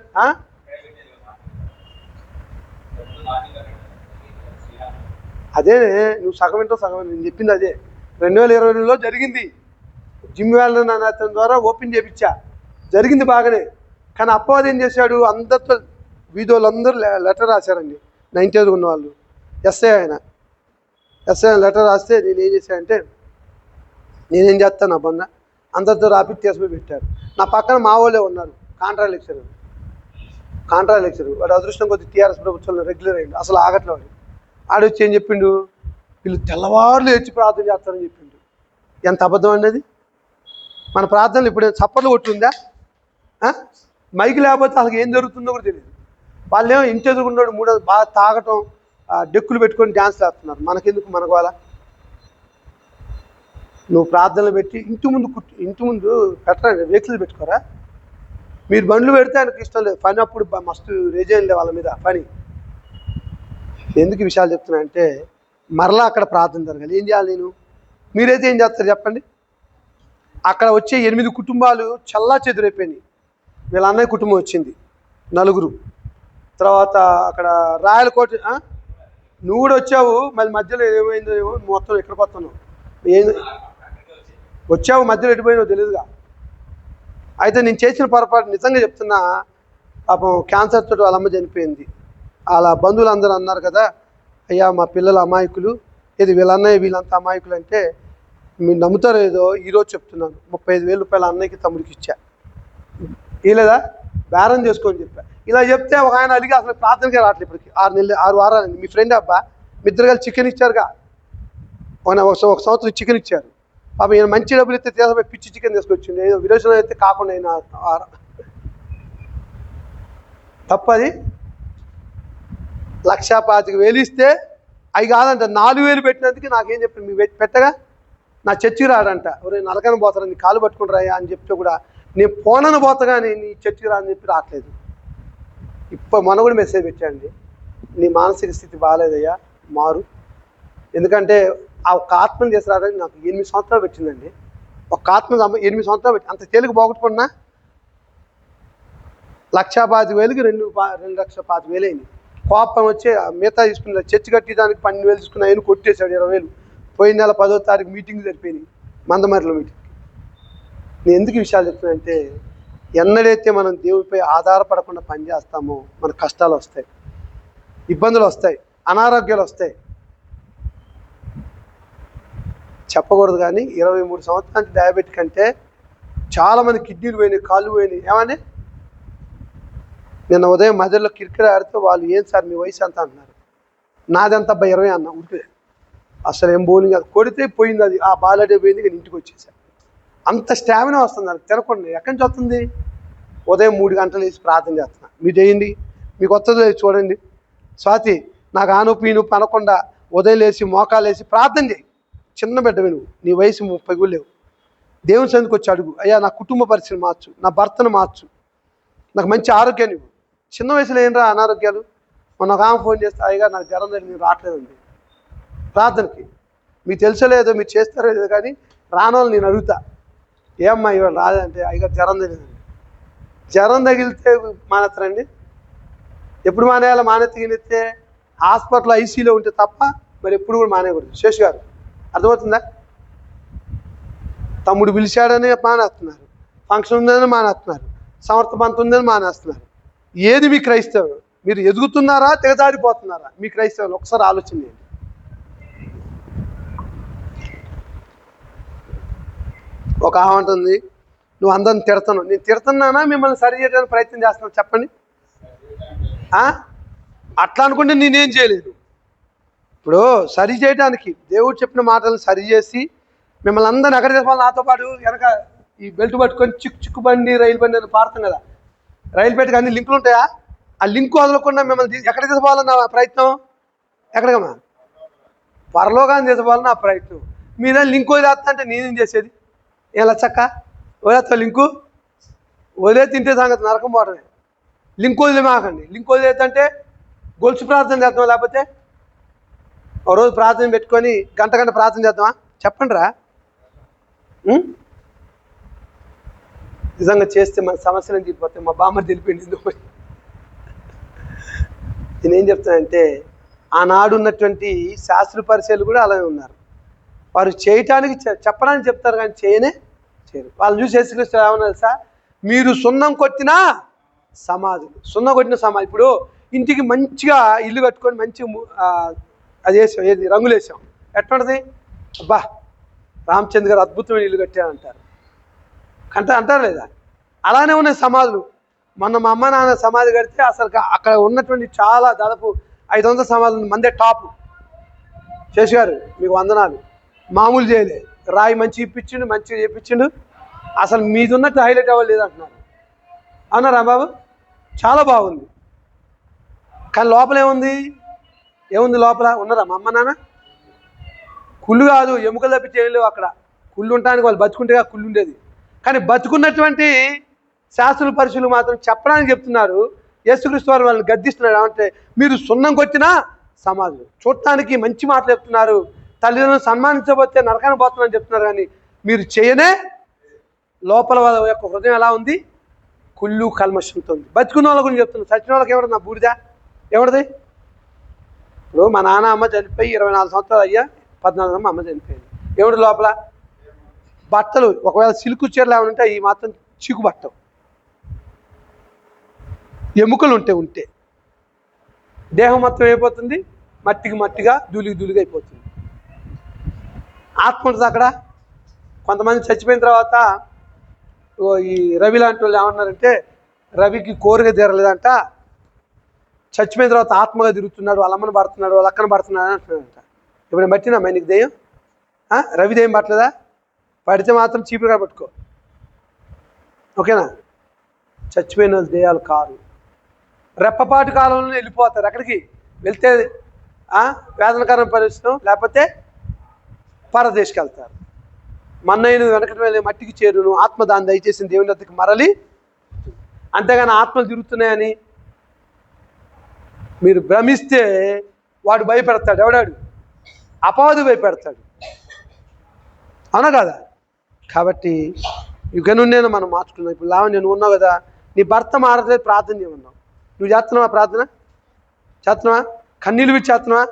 అదే నువ్వు సగం వింటావు సగం. నేను చెప్పింది అదే. 2022లో జరిగింది. జిమ్ వ్యాలన్ అనే అతని ద్వారా ఓపెన్ చేయించా, జరిగింది బాగానే. కానీ అపవాది ఏం చేశాడు, అందరితో వీధులందరూ లెటర్ రాశారండి. 90 ఉన్న వాళ్ళు. ఎస్ఐ లెటర్ రాస్తే నేనేం చేశానంటే, నేనేం చేస్తాను నా బంద అందరితో రాపి తీసుకుపోయి పెట్టారు. నా పక్కన మా వాళ్ళే ఉన్నారు, కాంట్రాక్ట్ లెక్చరర్. వాడు అదృష్టం కొద్ది టీఆర్ఎస్ ప్రభుత్వంలో రెగ్యులర్ అయ్యింది, అసలు ఆగట్లో వాడు. ఆడొచ్చి ఏం చెప్పిండు, వీళ్ళు తెల్లవారులు వచ్చి ప్రార్థన చేస్తారని చెప్పిండు. ఎంత అబద్ధం అనేది. మన ప్రార్థనలు ఇప్పుడు చప్పట్లు కొట్టుందా? మైకి లేకపోతే అసలు ఏం జరుగుతుందో కూడా తెలియదు. వాళ్ళేమో ఇంటి ఎదురుకున్నాడు 3 బాగా తాగటం, డెక్కులు పెట్టుకొని డ్యాన్స్ చేస్తున్నారు. మనకెందుకు, మనకు వాళ్ళ? నువ్వు ప్రార్థనలు పెట్టి ఇంటి ముందు పెట్టండి, వెహికల్ పెట్టుకోరా? మీరు బండ్లు పెడితే ఆయనకి ఇష్టం లేదు. పని అప్పుడు మస్తు రేజేయంలే వాళ్ళ మీద పని. ఎందుకు ఈ విషయాలు చెప్తున్నా అంటే మరలా అక్కడ ప్రార్థన జరగాలి. ఏం చేయాలి నేను? మీరైతే ఏం చేస్తారు చెప్పండి? అక్కడ వచ్చే 8 కుటుంబాలు చల్లా చెదురైపోయినాయి. వీళ్ళ అన్నయ్య కుటుంబం వచ్చింది 4. తర్వాత అక్కడ రాయలకోట నువ్వు కూడా వచ్చావు, మళ్ళీ మధ్యలో ఏమైందో ఏమో, మొత్తం ఎక్కడికి వస్తున్నావు, ఏం వచ్చావు మధ్యలో ఎడిపోయినావు తెలియదుగా. అయితే నేను చేసిన పొరపాటు నిజంగా చెప్తున్నా. పాపం క్యాన్సర్ తోటి వాళ్ళ అమ్మ చనిపోయింది. వాళ్ళ బంధువులు అందరూ అన్నారు కదా, అయ్యా మా పిల్లల అమాయకులు, ఇది వీళ్ళన్నయ్య వీళ్ళంతా అమాయకులు అంటే మీరు నమ్ముతారో ఏదో ఈరోజు చెప్తున్నాను. 35,000 రూపాయలు అన్నయ్యకి తమ్ముడికి ఇచ్చా. లేదా బేరం చేసుకొని చెప్పా. ఇలా చెప్తే ఒక ఆయన అడిగి అసలు ప్రార్థనకే రావట్లేదు. ఇప్పటికి 6 వారాలు. మీ ఫ్రెండ్ అబ్బా మీ ఇద్దరు కలిసి చికెన్ ఇచ్చారుగా, ఒక సంవత్సరం చికెన్ ఇచ్చారు. పాపం ఈయన మంచి డబ్బులు ఇస్తే తీసుకుపోయి పిచ్చి చికెన్ తీసుకొచ్చింది. ఏదో విరోచన అయితే కాకుండా అయినా తప్పది. 1,25,000 ఇస్తే అవి కాదంట 4,000 పెట్టినందుకు నాకేం చెప్పింది, మీ పెట్టగా నా చర్చికి రాడంట. ఎవరైనా నరకని పోతారా, నీ కాలు పట్టుకుంటారా అని చెప్తే కూడా నేను పోనని పోతా కానీ నీ చర్చికి రాని చెప్పి రావట్లేదు. ఇప్పుడు మొన్న కూడా మెసేజ్ పెట్టండి, నీ మానసిక స్థితి బాగాలేదయ్యా మారు. ఎందుకంటే ఆ ఒక్క ఆత్మను చేసి రావడానికి నాకు 8 సంవత్సరాలు పెట్టిందండి. ఒక ఆత్మ 8 సంవత్సరాలు పెట్టి అంత తేలిక పోగొట్టుకున్నా 1,25,000కి 2,25,000 అయింది. కోపం వచ్చి మిగతా తీసుకున్న చర్చి కట్టేదానికి 12,000 తీసుకున్న ఆయన కొట్టేశాడు 20,000. పోయిన నెల 10వ తారీఖు మీటింగ్ జరిపోయినాయి, మందమరిలో మీటింగ్. నేను ఎందుకు ఈ విషయాలు చెప్తున్నానంటే, ఎన్నడైతే మనం దేవుడిపై ఆధారపడకుండా పనిచేస్తామో మన కష్టాలు వస్తాయి, ఇబ్బందులు వస్తాయి, అనారోగ్యాలు వస్తాయి. చెప్పకూడదు కానీ 23 సంవత్సరానికి డయాబెటిక్ అంటే చాలామంది కిడ్నీలు పోయినాయి, కాళ్ళు పోయినాయి. ఏమని నిన్న ఉదయం మధ్యలో క్రికెట్ ఆడితే వాళ్ళు ఏం సార్ మీ వయసు ఎంత అంటున్నారు. నాదంతా 20 అన్న. ఉడికే అసలు ఏం బౌలింగ్, అది కొడితే పోయింది, అది ఆ బాల్ అడే పోయింది. నేను ఇంటికి వచ్చేసాను. అంత స్టామినా వస్తుంది అది తినకుండా. ఎక్కడి నుంచి వస్తుంది? ఉదయం 3 గంటలు వేసి ప్రార్థన చేస్తున్నా. మీరు చేయండి, మీకు వస్తుందో చూడండి. స్వాతి నాకు ఆ నొప్పి ఈ నొప్పి అనకుండా ఉదయం లేచి మోకాలు వేసి ప్రార్థన చేయి. చిన్న బిడ్డవి నువ్వు, నీ వయసు 30 కూడా లేవు. దేవుని సన్నిధికి వచ్చి అడుగు, అయ్యా నా కుటుంబ పరిస్థితిని మార్చు, నా భర్తను మార్చు, నాకు మంచి ఆరోగ్యాన్ని ఇవ్వు. చిన్న వయసులో ఏంట్రా అనారోగ్యాలు. మొన్న ఒక ఆమె ఫోన్ చేస్తే, అయ్యగా నాకు జ్వరం దగ్గర నేను రావట్లేదండి ప్రార్థనకి. మీకు తెలుసలేదో, మీరు చేస్తారో లేదో కానీ రానోళ్ళు నేను అడుగుతా, ఏమ్మా ఇవాళ రాదంటే, అయ్యగా జ్వరం తగిలిందండి. జ్వరం తగిలితే మానేస్తారండి? ఎప్పుడు మానేయాలి? మానేస్తే హాస్పిటల్ ఐసీలో ఉంటే తప్ప మరి ఎప్పుడు కూడా మానేయకూడదు. శేష్ గారు అర్థమవుతుందా? తమ్ముడు పిలిచాడని మానేస్తున్నారు, ఫంక్షన్ ఉందని మానేస్తున్నారు, సమర్థబంతం ఉందని మానేస్తున్నారు. ఏది మీ క్రైస్తవం? మీరు ఎదుగుతున్నారా తెగదారిపోతున్నారా? మీ క్రైస్తవం ఒకసారి ఆలోచన చేయండి. ఒక ఆమె అంటుంది, నువ్వు అందరిని తిడతాను. నేను తిడుతున్నానా మిమ్మల్ని సరి చేయడానికి ప్రయత్నం చేస్తున్నాను? చెప్పండి. అట్లా అనుకుంటే నేనేం చేయలేదు. ఇప్పుడు సరి చేయడానికి దేవుడు చెప్పిన మాటలను సరి చేసి మిమ్మల్ని అందరిని ఎక్కడ తీసుకోవాలి, నాతో పాటు వెనక ఈ బెల్ట్ పట్టుకొని చిక్కు బండి రైలు బండి అని పాడుతాం కదా, రైలు పెట్టుకు అన్ని లింకులు ఉంటాయా? ఆ లింకు వదలకుండా మిమ్మల్ని ఎక్కడ తీసుకోవాలన్న ప్రయత్నం? ఎక్కడికమ్మా? పరలోకాన్ని తీసుకోవాలని నా ప్రయత్నం. మీద లింకు వదిలేస్తా అంటే నేనేం చేసేది? ఏం లచ్చక్క వదిలేస్తా లింకు? వదిలే తింటే సంగతి నరకం పోవడమే. లింకు వదిలేమాకండి. లింకు వదిలేదంటే గొలుసు ప్రార్థన చేద్దాం, లేకపోతే ఒక రోజు ప్రార్థన పెట్టుకొని గంట ప్రార్థన చేద్దామా? చెప్పండి రా. నిజంగా చేస్తే మన సమస్యలను తీరిపోతాయి. మా బామ్మ తెలిపింది. నేనేం చెప్తానంటే, ఆనాడు ఉన్నటువంటి శాస్త్ర పరిచయాలు కూడా అలాగే ఉన్నారు. వారు చేయటానికి చెప్పడానికి చెప్తారు కానీ చేయరు. వాళ్ళు చూసి యేసుక్రీస్తు ఏమన్నా తెలుసా? మీరు సున్నం కొట్టిన సమాధులు, సున్నం కొట్టిన సమాధి. ఇప్పుడు ఇంటికి మంచిగా ఇల్లు కట్టుకొని మంచి అది వేసాం, ఏది రంగులు వేసాం, ఎట్లుంటుంది? అబ్బా రామచంద్ర గారు అద్భుతమైన ఇల్లు కట్టారంటారు. అంటారు లేదా? అలానే ఉన్నాయి సమాధులు. మొన్న మా అమ్మ నాన్న సమాధి కడితే అసలు అక్కడ ఉన్నటువంటి చాలా దాదాపు 500 సమాధులు, మందే టాప్. శేష్ గారు మీకు వందనాలు. మామూలు చేయలే, రాయి మంచి ఇప్పించిండు, మంచిగా చేయించిండు. అసలు మీది ఉన్నట్టు హైలైట్ అవ్వలేదు అంటున్నారు. అన్నారా బాబు? చాలా బాగుంది. కానీ లోపల ఏముంది లోపల? ఉన్నారా మా అమ్మ నాన్న? కుళ్ళు కాదు, ఎముకలు తప్పించి ఏం లేవు అక్కడ. కుళ్ళు ఉండటానికి వాళ్ళు బతుకుంటే కుళ్ళు ఉండేది. కానీ బతుకున్నటువంటి శాస్త్రుల పరిశీలు మాత్రం చెప్పడానికి చెప్తున్నారు. యేసుక్రీస్తు వారు వాళ్ళని గద్దిస్తున్నారు. అంటే మీరు సున్నం కొట్టినా సమాజం చూడటానికి మంచి మాటలు చెప్తున్నారు, తల్లిదండ్రులను సన్మానించబోతే నరకాన్ని పోతున్నారని చెప్తున్నారు. కానీ మీరు చేయనే లోపల వాళ్ళ యొక్క హృదయం ఎలా ఉంది? కుళ్ళు కల్మషంతో ఉంది. బతుకున్న వాళ్ళ గురించి చెప్తున్నారు. చచ్చిన వాళ్ళకి ఎవడన్నా బూడిదా? ఎవరిది? ఇప్పుడు మా నాన్న అమ్మ చనిపోయి 24 సంవత్సరాలు అయ్యా, 14 అమ్మ చనిపోయింది. ఎవడు లోపల? బట్టలు ఒకవేళ సిల్క్ చీరలు ఏమైనా ఉంటే ఈ మాత్రం చీకు బట్టం, ఎముకలు ఉంటే దేహం మొత్తం అయిపోతుంది, మట్టిగా ధూళిగా అయిపోతుంది. ఆత్మ ఉంటుంది అక్కడ. కొంతమంది చచ్చిపోయిన తర్వాత ఈ రవి లాంటి వాళ్ళు ఏమన్నారంటే, రవికి కోరిక తీరలేదంట, చచ్చిపోయిన తర్వాత ఆత్మగా తిరుగుతున్నాడు, వాళ్ళ అమ్మని పడుతున్నాడు, వాళ్ళ అక్కను పడుతున్నాడు అని అంటున్నాడంట. ఇప్పుడు బట్టినా నీకు దెయ్యం? రవి దెయ్యం పట్టలేదా? పడితే మాత్రం చీపురుగా పట్టుకో, ఓకేనా? చచ్చిపోయిన వాళ్ళు దెయ్యాలు కారు. రెప్పపాటు కాలంలో వెళ్ళిపోతారు. ఎక్కడికి వెళ్తే వేదనకరం పరిస్థితి, లేకపోతే పరదేశకి వెళ్తారు. మన్నయ్యను వెనకటి వెళ్ళి మట్టికి చేరును, ఆత్మ దాన్ని దయచేసిన దేవుని వద్దకు మరలి. అంతేగాని ఆత్మలు తిరుగుతున్నాయని మీరు భ్రమిస్తే వాడు భయపెడతాడు. ఎవడాడు? అపవాది భయపెడతాడు, అవునా కదా? కాబట్టి ఇక నుండి మనం మార్చుకున్నాం. ఇప్పుడు లావణ్య, నువ్వు ఉన్నావు కదా, నీ భర్త మారట్లేదు, ప్రార్థన చేయమన్నావు. నువ్వు చేస్తున్నావా? ప్రార్థన చేస్తున్నావా? కన్నీళ్ళు విడిచి చేస్తున్నావా?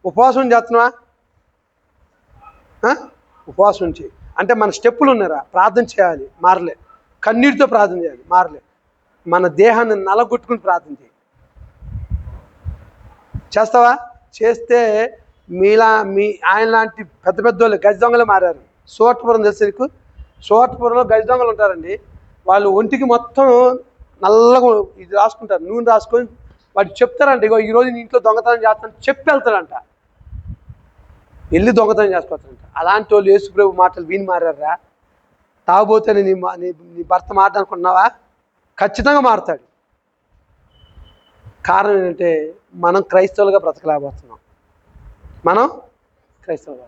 ఉపవాసం చేస్తున్నావా? ఉపవాసం చేయి. అంటే మన స్టెప్పులు ఉన్నారా? ప్రార్థన చేయాలి, మారలే. కన్నీటితో ప్రార్థన చేయాలి, మారలే. మన దేహాన్ని నలగొట్టుకుని ప్రార్థన చేయి. చేస్తావా? చేస్తే ఆయన లాంటి పెద్ద పెద్ద వాళ్ళు గజ దొంగలు మారారు. సోటపురం తెలుసు నీకు? సోటపురంలో గజ దొంగలు ఉంటారండి. వాళ్ళు ఒంటికి మొత్తం నల్లగా ఇది రాసుకుంటారు, నూనె రాసుకొని వాడు చెప్తారంట, ఇగో ఈరోజు నీ ఇంట్లో దొంగతనం చేస్తాను చెప్పి వెళ్తాడంట. వెళ్ళి దొంగతనం చేసుకోవచ్చంట. అలాంటి వాళ్ళు యేసుప్రభు మాటలు విని మారారా? తాగుబోతే నీ భర్త మాట్లాడుకుంటున్నావా? ఖచ్చితంగా మారుతాడు. కారణం ఏంటంటే మనం క్రైస్తవులుగా బ్రతకలేకపోతున్నాం. మనం క్రైస్తవులు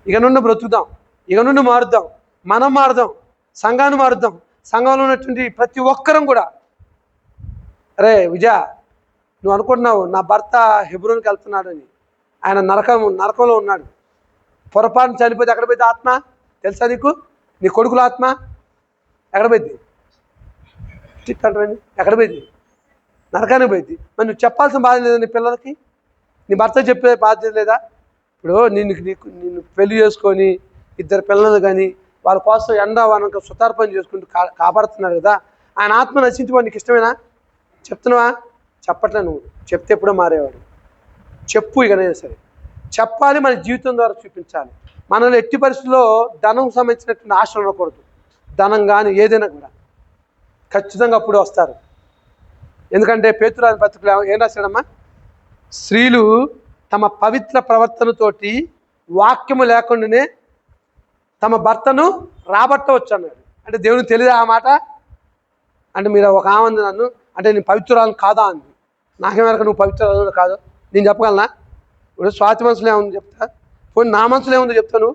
ఇక నుండి బ్రతుకుదాం, ఇక నుండి మారుద్దాం, మనం మారుదాం, సంఘాన్ని మారుద్దాం. సంఘంలో ఉన్నటువంటి ప్రతి ఒక్కరం కూడా, అరే విజయ, నువ్వు అనుకుంటున్నావు నా భర్త హెబ్రోన్కి వెళ్తున్నాడు అని, ఆయన నరకంలో ఉన్నాడు. పొరపాటున చనిపోతే ఎక్కడ పోయింది ఆత్మ? తెలుసా నీకు? నీ కొడుకుల ఆత్మ ఎక్కడ పోయింది? ఎక్కడ పోయింది? నరకానికి పోయింది. మరి నువ్వు చెప్పాల్సిన బాధ్యత లేదా నీ పిల్లలకి? నీ భర్త చెప్పే బాధ్యత లేదా? ఇప్పుడు నిన్ను పెళ్లి చేసుకొని 2 పిల్లలు కానీ వాళ్ళ కోసం ఎండవనక సుతార్పణ చేసుకుంటూ కాపాడుతున్నాడు కదా, ఆయన ఆత్మ నశించుకోవడం నీకు ఇష్టమేనా? చెప్తున్నావా? చెప్పట్లే. నువ్వు చెప్తే ఎప్పుడో మారేవాడు. చెప్పు, ఇకనైనా సరే చెప్పాలి, మన జీవితం ద్వారా చూపించాలి. మనలో ఎట్టి పరిస్థితుల్లో ధనం సంబంధించినటువంటి ఆశలు ఉండకూడదు. ధనం కానీ ఏదైనా కూడా ఖచ్చితంగా అప్పుడు వస్తారు. ఎందుకంటే పేతురు పత్రికలో ఏం రాశాడమ్మా? స్త్రీలు తమ పవిత్ర ప్రవర్తనతోటి వాక్యము లేకుండానే తమ భర్తను రాబట్టవచ్చు అన్నాడు. అంటే దేవునికి తెలియదు ఆ మాట? అంటే మీరు ఒక ఆమంది నన్ను, అంటే నేను పవిత్రురాలను కాదా అంది. నాకేమేరకు నువ్వు పవిత్రురాలు కాదు నేను చెప్పగలనా? ఇప్పుడు స్వాతి మనసులో ఏముంది చెప్తా, పోనీ నా మనసులో ఏముందో చెప్తాను,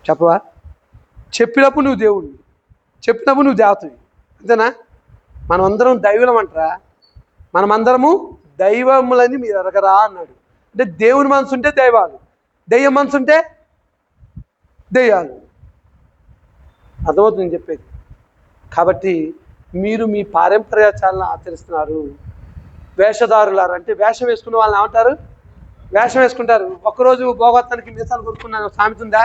చెప్పవా? చెప్పినప్పుడు నువ్వు దేవుడివి, చెప్పినప్పుడు నువ్వు దేవతవి, అంతేనా? మనమందరం దైవులం అంటారా? మనమందరము దైవములని మీరు ఎరగరా అన్నాడు. అంటే దేవుని మనసు ఉంటే దైవాలు, దెయ్యం మనసు ఉంటే దెయ్యాలు. అర్థమవుతుంది నేను చెప్పేది. కాబట్టి మీరు మీ పారంపర్యాచారాలను ఆచరిస్తున్నారు. వేషధారులారు అంటే వేషం వేసుకున్న వాళ్ళని ఏమంటారు? వేషం వేసుకుంటారు. ఒక్కరోజు భోగోత్తానికి మీసాలు కొనుక్కున్నాను సామెత ఉందా?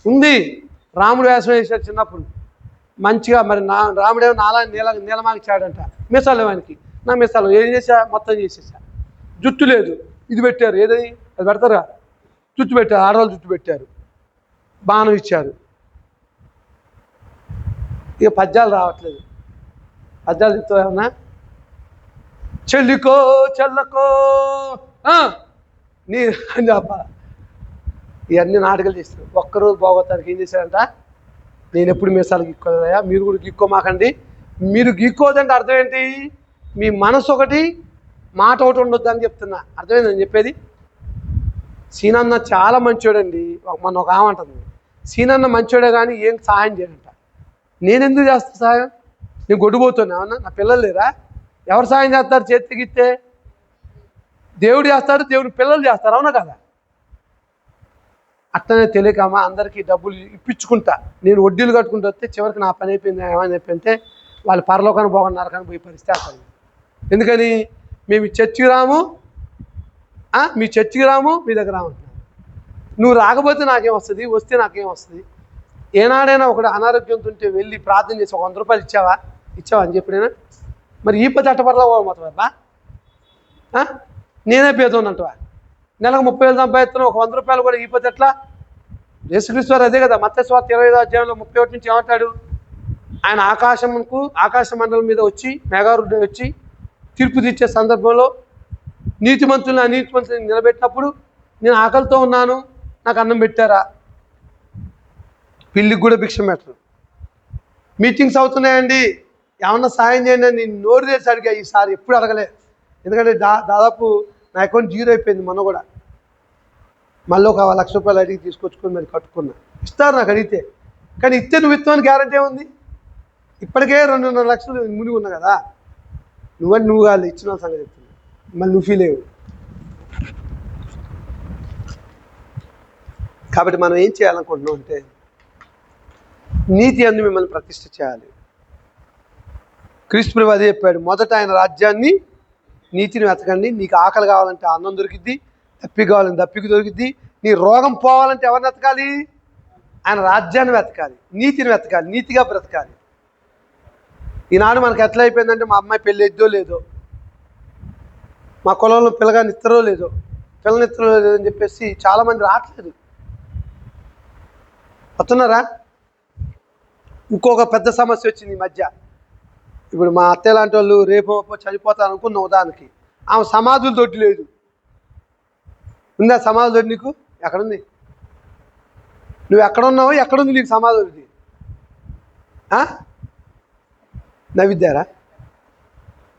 ఉంది. రాముడు వేషం వేసాడు చిన్నప్పుడు మంచిగా. మరి రాముడేమో నీలమాగిచ్చాడంట, మీసాలు లేవానికి. నా మీసాలు ఏం చేసా? మొత్తం చేసేసా. జుట్టు లేదు, ఇది పెట్టారు, ఏదని అది పెడతారా? జుట్టు పెట్టారు, ఆడవాళ్ళు జుట్టు పెట్టారు, బాణం ఇచ్చారు. ఇక పద్యాలు రావట్లేదు. పద్యాలు చెప్తావు ఏమన్నా? చెల్లికో చెల్లకో నీ అని చెప్ప. ఇవన్నీ నాటకాలు చేస్తారు. ఒక్కరోజు భోగోతానికి ఏం చేశాడంట? నేను ఎప్పుడు మీసాలు గీక్కోదయా, మీరు కూడా గీక్కోమాకండి. మీరు గీక్కోదంటే అర్థం ఏంటి? మీ మనసు ఒకటి, మాట ఒకటి ఉండొద్దు అని చెప్తున్నా. అర్థమైంది నేను చెప్పేది? సీనన్న చాలా మంచోడండి. మన ఒక ఆమె అంటుంది, సీనన్న మంచోడే కానీ ఏం సహాయం చేయడంట. నేను ఎందుకు చేస్తా సహాయం? నేను గొడ్డుపోతున్నా ఏమన్నా? నా పిల్లలు లేరా? ఎవరు సహాయం చేస్తారు? చేతికిస్తే దేవుడు చేస్తాడు, దేవుడు పిల్లలు చేస్తారు, అవునా కదా? అట్లనే తెలియకమ్మా అందరికీ డబ్బులు ఇప్పించుకుంటా, నేను వడ్డీలు కట్టుకుంటూ వస్తే చివరికి నా పని అయిపోయింది. ఏమని చెప్పింటే వాళ్ళు పరలోకాన్ని పోకుండా నరకానికి పోయి పరిస్థితి వస్తుంది. ఎందుకని? మేము చర్చికి రాము, మీ చర్చికి రాము, మీ దగ్గర రామంటున్నాను. నువ్వు రాకపోతే నాకేం వస్తుంది, వస్తే నాకేం వస్తుంది? ఏనాడైనా ఒకటి అనారోగ్యంతో ఉంటే వెళ్ళి ప్రార్థన చేసి 100 రూపాయలు ఇచ్చావా అని చెప్పినైనా? మరి ఈ 10 అట్టపరలో మొత్తం నేనే పేదోనంటవా? నెలకు 30,000 సంపాదిస్తున్నావు, ఒక 100 రూపాయలు కూడా ఇవ్వకపోతే ఎట్లా? యేసుక్రీస్తు వారు అదే కదా, మత్తయి సువార్త 25వ అధ్యాయంలో 31 నుంచి ఏమంటాడు? ఆయన ఆకాశ మండలం మీద వచ్చి మేఘారుడు వచ్చి తీర్పు తీర్చే సందర్భంలో నీతిమంతులను అనీతిమంతులను నిలబెట్టినప్పుడు, నేను ఆకలితో ఉన్నాను, నాకు అన్నం పెట్టారా? పిల్లికి కూడా భిక్షం పెట్టరు. మీటింగ్స్ అవుతున్నాయండి, ఏమన్నా సాయం చేయండి అని నేను నోరు తెరిచి అడిగా. ఈసారి ఎప్పుడు అడగలే, ఎందుకంటే దాదాపు నా అకౌంట్ 0 అయిపోయింది. మొన్న కూడా మళ్ళీ ఒక 1,00,000 రూపాయలు అడిగి తీసుకొచ్చుకొని మరి కట్టుకున్నా. ఇస్తారు నాకు అడిగితే, కానీ ఇస్తే నువ్వు ఇస్తావని గ్యారంటీ ఏముంది? ఇప్పటికే 2.5 లక్షలు మునిగి ఉన్నా కదా. నువ్వు కాదు ఇచ్చిన సంగతి చెప్తున్నా, మళ్ళీ నువ్వు ఫీల్ అయ్యావు. కాబట్టి మనం ఏం చేయాలనుకుంటున్నాం అంటే, నీతి అందు మిమ్మల్ని ప్రతిష్ఠ చేయాలి. క్రీస్తు ప్రభువు అదే చెప్పాడు, మొదట ఆయన రాజ్యాన్ని నీతిని వెతకండి. నీకు ఆకలి కావాలంటే అన్నం దొరికిద్ది, దప్పిక కావాలంటే దప్పిక దొరికిద్ది. నీ రోగం పోవాలంటే ఎవరిని వెతకాలి? ఆయన రాజ్యాన్ని వెతకాలి, నీతిని వెతకాలి, నీతిగా బ్రతకాలి. ఈనాడు మనకు ఎట్లా అయిపోయిందంటే, మా అమ్మాయి పెళ్ళి ఎద్దో లేదో, మా కులంలో పిల్లగాని ఇస్తారో లేదో, పిల్లనిస్తారో లేదో అని చెప్పేసి చాలామంది రావట్లేదు. వస్తున్నారా? ఇంకొక పెద్ద సమస్య వచ్చింది ఈ మధ్య. ఇప్పుడు మా అత్తయ్య లాంటి వాళ్ళు రేపు చనిపోతారు అనుకున్న ఉదాహరణకి, ఆమె సమాధుల తోటి లేదు. ఉందా సమాధుల తోటి? నీకు ఎక్కడుంది? నువ్వు ఎక్కడున్నావు? ఎక్కడుంది నీకు సమాధులది? నవ్విద్దారా?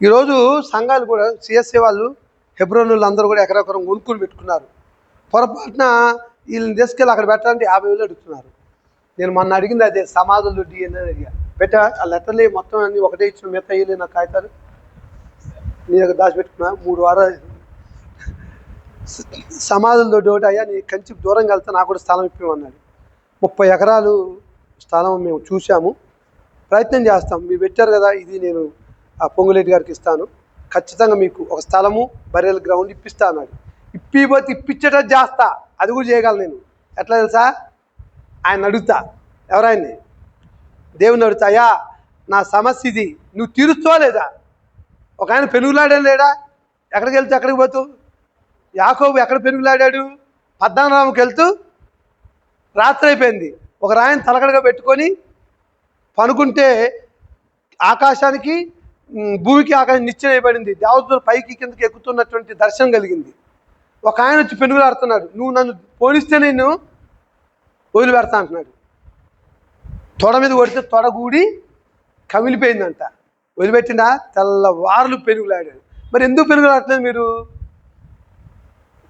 ఈరోజు సంఘాలు కూడా, సిఎస్ఏ వాళ్ళు, హెబ్రోన్ వాళ్ళు అందరూ కూడా ఎకరెకరం కొనుక్కుని పెట్టుకున్నారు. పొరపాటున వీళ్ళని తీసుకెళ్ళి అక్కడ పెట్టాలంటే 50,000 అడుగుతున్నారు. నేను మొన్న అడిగింది అదే, సమాధులు DNA అడిగా. పెట్టా ఆ లెటర్లే మొత్తం అన్నీ ఒకటే ఇచ్చిన, మిగతా అయ్యలే నా కాగితాలు నీ దగ్గర దాచిపెట్టుకున్నా 3 వారాలు. సమాధులతో ఒకటి, అయ్యా నీ కంచి దూరంగా వెళ్తా, నాకు కూడా స్థలం ఇప్పమన్నాడు. 30 ఎకరాలు స్థలం మేము చూసాము, ప్రయత్నం చేస్తాం. మీరు పెట్టారు కదా, ఇది నేను ఆ పొంగులేటి గారికి ఇస్తాను, ఖచ్చితంగా మీకు ఒక స్థలము బరియల్ గ్రౌండ్ ఇప్పిస్తా అన్నాడు. ఇప్పిపోతే ఇప్పించేటట్టు చేస్తా, అది కూడా చేయగలను నేను. ఎట్లా తెలుసా? ఆయన అడుగుతా, ఎవరాయన్ని? దేవుని అడుగుతా, అయ్యా నా సమస్య ఇది, నువ్వు తీరుస్తావా లేదా? ఒక ఆయన పెనుగులాడే లేడా? ఎక్కడికి వెళ్తూ ఎక్కడికి పోతూ? యాకోబు ఎక్కడ పెనుగులాడాడు? పద్మనాభంకి వెళ్తూ రాత్రి అయిపోయింది, ఒక రాయిని తలకడగా పెట్టుకొని పనుకుంటే ఆకాశానికి భూమికి ఆకాశం నిశ్చయం చేయబడింది. దేవతలు పైకి కిందకి ఎక్కుతున్నటువంటి దర్శనం కలిగింది. ఒక ఆయన వచ్చి పెనుగులాడుతున్నాడు, నువ్వు నన్ను పోలిస్తే నేను వదిలిపెడతా అంటున్నాడు. తొడ మీద కొడితే తొడగూడి కమిలిపోయిందంట. వదిలిపెట్టిందా? తెల్లవారులు పెనుగులాడాడు. మరి ఎందుకు పెనుగులాడట్లేదు మీరు?